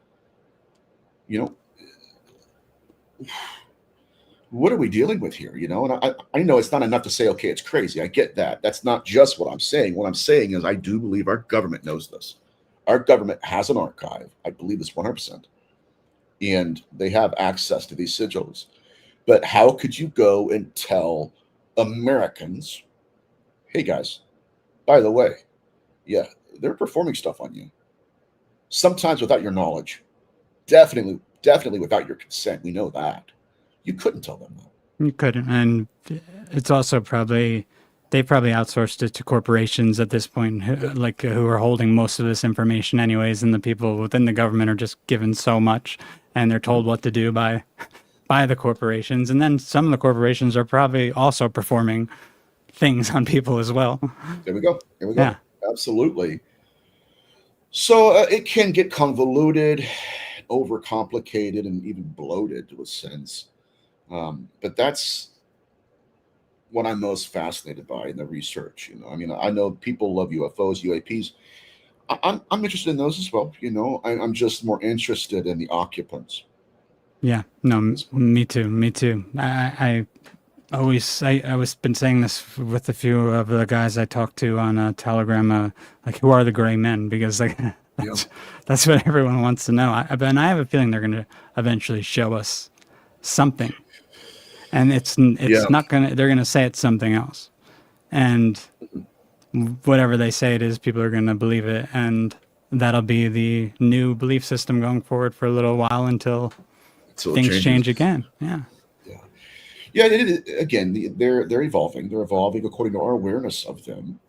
What are we dealing with here? And I know it's not enough to say, okay, it's crazy. I get that. That's not just what I'm saying. What I'm saying is I do believe our government knows this. Our government has an archive. I believe this 100%. And they have access to these sigils. But how could you go and tell Americans, hey guys, by the way, yeah, they're performing stuff on you. Sometimes without your knowledge. Definitely without your consent. We know that. You couldn't tell them that. You couldn't. And it's also they probably outsourced it to corporations at this point, who are holding most of this information anyways. And the people within the government are just given so much, and they're told what to do by the corporations. And then some of the corporations are probably also performing things on people as well. There we go. Yeah. Absolutely. So it can get convoluted, overcomplicated, and even bloated to a sense. But that's what I'm most fascinated by in the research. I mean, I know people love UFOs, UAPs. I'm interested in those as well. I'm just more interested in the occupants. Yeah, no, me too. Me too. I was been saying this with a few of the guys I talked to on Telegram, like who are the gray men? Because like Yeah. that's what everyone wants to know. And I have a feeling they're going to eventually show us something, and it's Yeah. not gonna. They're going to say it's something else, and whatever they say it is, people are going to believe it, and that'll be the new belief system going forward for a little while until So it things changes. change again. Yeah. Yeah. Yeah. Again, they're evolving. They're evolving according to our awareness of them,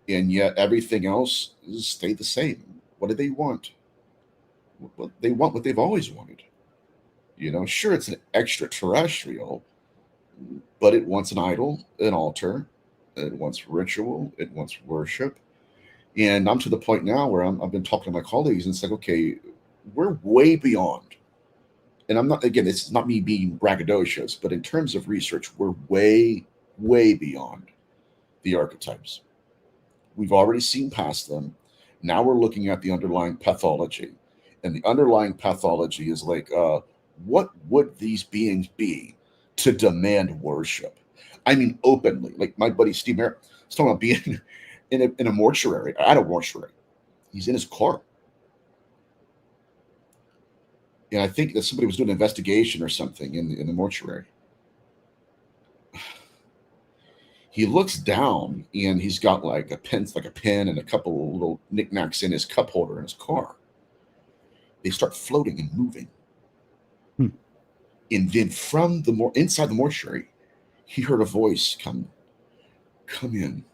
and yet everything else is stayed the same. What do they want? Well, they want what they've always wanted. Sure, it's an extraterrestrial, but it wants an idol, an altar, it wants ritual, it wants worship. And I'm to the point now where I've been talking to my colleagues and said, okay, we're way beyond. And I'm not, again, it's not me being braggadocious, but in terms of research, we're way, way beyond the archetypes. We've already seen past them. Now we're looking at the underlying pathology. And the underlying pathology is like, what would these beings be to demand worship? I mean, openly. Like my buddy Steve Merritt was talking about being in a mortuary, at a mortuary. He's in his car. And I think that somebody was doing an investigation or something in the mortuary. He looks down and he's got like a pen and a couple of little knickknacks in his cup holder in his car. They start floating and moving. And then from inside the mortuary, he heard a voice come in.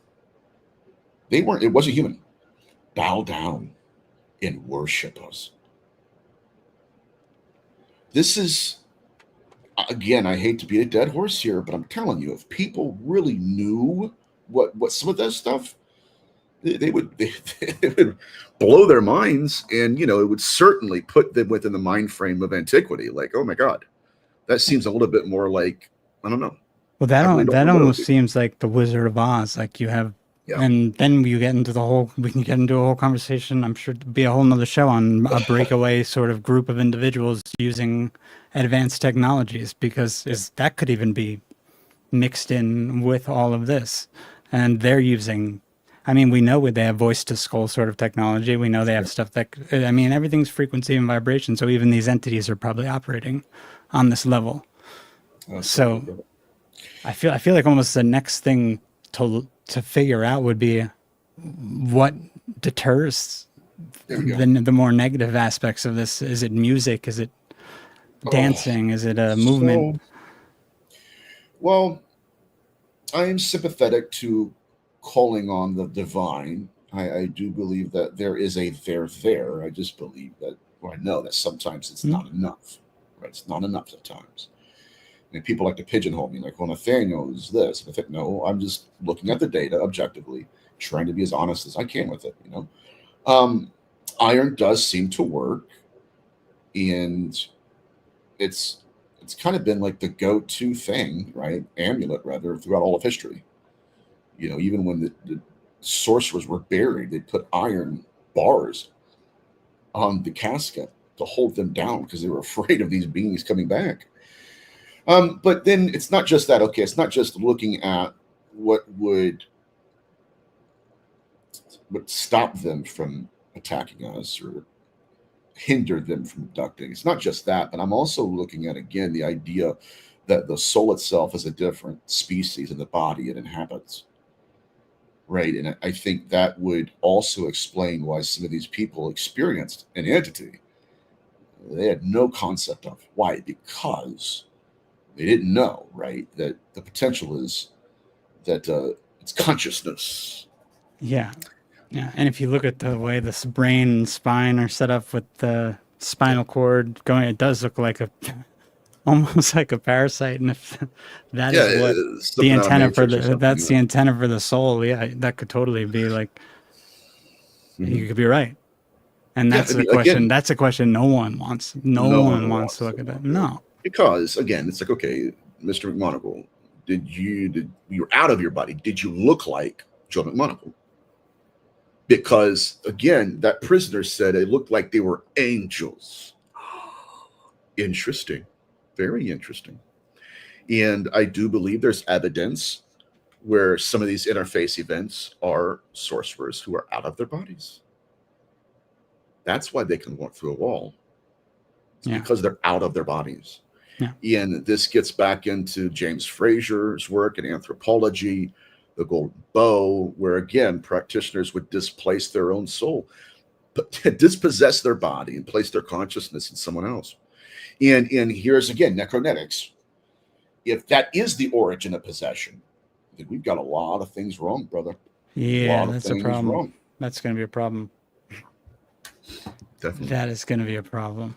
It wasn't human. Bow down and worship us. This is, again, I hate to be a dead horse here, but I'm telling you, if people really knew what some of that stuff, they would blow their minds, and it would certainly put them within the mind frame of antiquity. Like, oh my God, that seems a little bit more like, I don't know. Well, that almost seems like the Wizard of Oz. Like you have, and then you get into we can get into a whole conversation. I'm sure it'd be a whole nother show on a breakaway sort of group of individuals using advanced technologies, because that could even be mixed in with all of this. And they're using, I mean, we know they have voice to skull sort of technology. We know they have stuff that, I mean, everything's frequency and vibration. So even these entities are probably operating on this level. So I feel like almost the next thing to figure out would be what deters the more negative aspects of this. Is it music? Is it dancing? Is it a movement? Well, I am sympathetic to calling on the divine. I do believe that there is a there. I just believe that, I know that sometimes it's not enough. Right? It's not enough at times. And people like to pigeonhole me, like, well, Nathaniel is this. I think, no, I'm just looking at the data objectively, trying to be as honest as I can with it. Iron does seem to work, and it's kind of been like the go-to thing, right? Amulet, rather, throughout all of history. Even when the sorcerers were buried, they put iron bars on the casket to hold them down because they were afraid of these beings coming back. But then it's not just that. Okay, it's not just looking at what would stop them from attacking us or hinder them from abducting. It's not just that, but I'm also looking at, again, the idea that the soul itself is a different species in the body it inhabits. Right. And I think that would also explain why some of these people experienced an entity they had no concept of. Why? Because they didn't know, right, that the potential is that it's consciousness. Yeah. And if you look at the way this brain and spine are set up with the spinal cord going, it does look like almost like a parasite. And if that is what the antenna that's the antenna for the soul, yeah, that could totally be like, you could be right. And Yeah, that's I the mean, question. again, That's a question no one wants. No no one one wants to wants look to at that. know, right? No. Because again, it's like, okay, Mr. McMonagall, you're out of your body? Did you look like Joe McMonagall? Because again, that prisoner said it looked like they were angels. Interesting, very interesting. And I do believe there's evidence where some of these interface events are sorcerers who are out of their bodies. That's why they can walk through a wall. It's Yeah. because they're out of their bodies. Yeah. And this gets back into James Frazier's work in anthropology, the Golden Bow, where again, practitioners would displace their own soul, but dispossess their body and place their consciousness in someone else. And here's again, Necronetics. If that is the origin of possession, then we've got a lot of things wrong, brother. A Yeah, lot of that's a things problem. wrong. That's going to be a problem. Definitely. That is going to be a problem.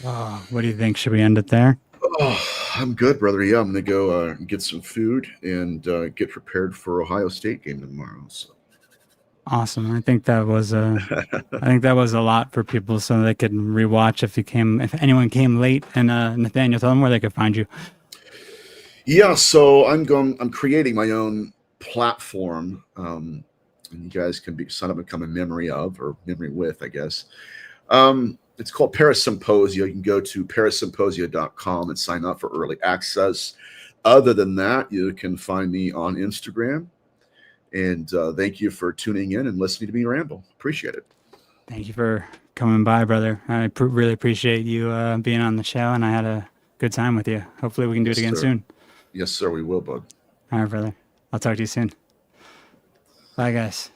Oh, what do you think? Should we end it there? Oh, I'm good, brother. Yeah, I'm gonna go get some food and get prepared for Ohio State game tomorrow. So. Awesome. I think that was a lot for people, so they could rewatch if anyone came late. And Nathaniel, tell them where they could find you. Yeah, so I'm creating my own platform, and you guys can sign up and become a memory of, or memory with, I guess. It's called Parasymposia. You can go to parasymposia.com and sign up for early access. Other than that, you can find me on Instagram. And thank you for tuning in and listening to me ramble. Appreciate it. Thank you for coming by, brother. I really appreciate you being on the show, and I had a good time with you. Hopefully we can do it again soon. Yes, sir, we will, bud. All right, brother. I'll talk to you soon. Bye, guys.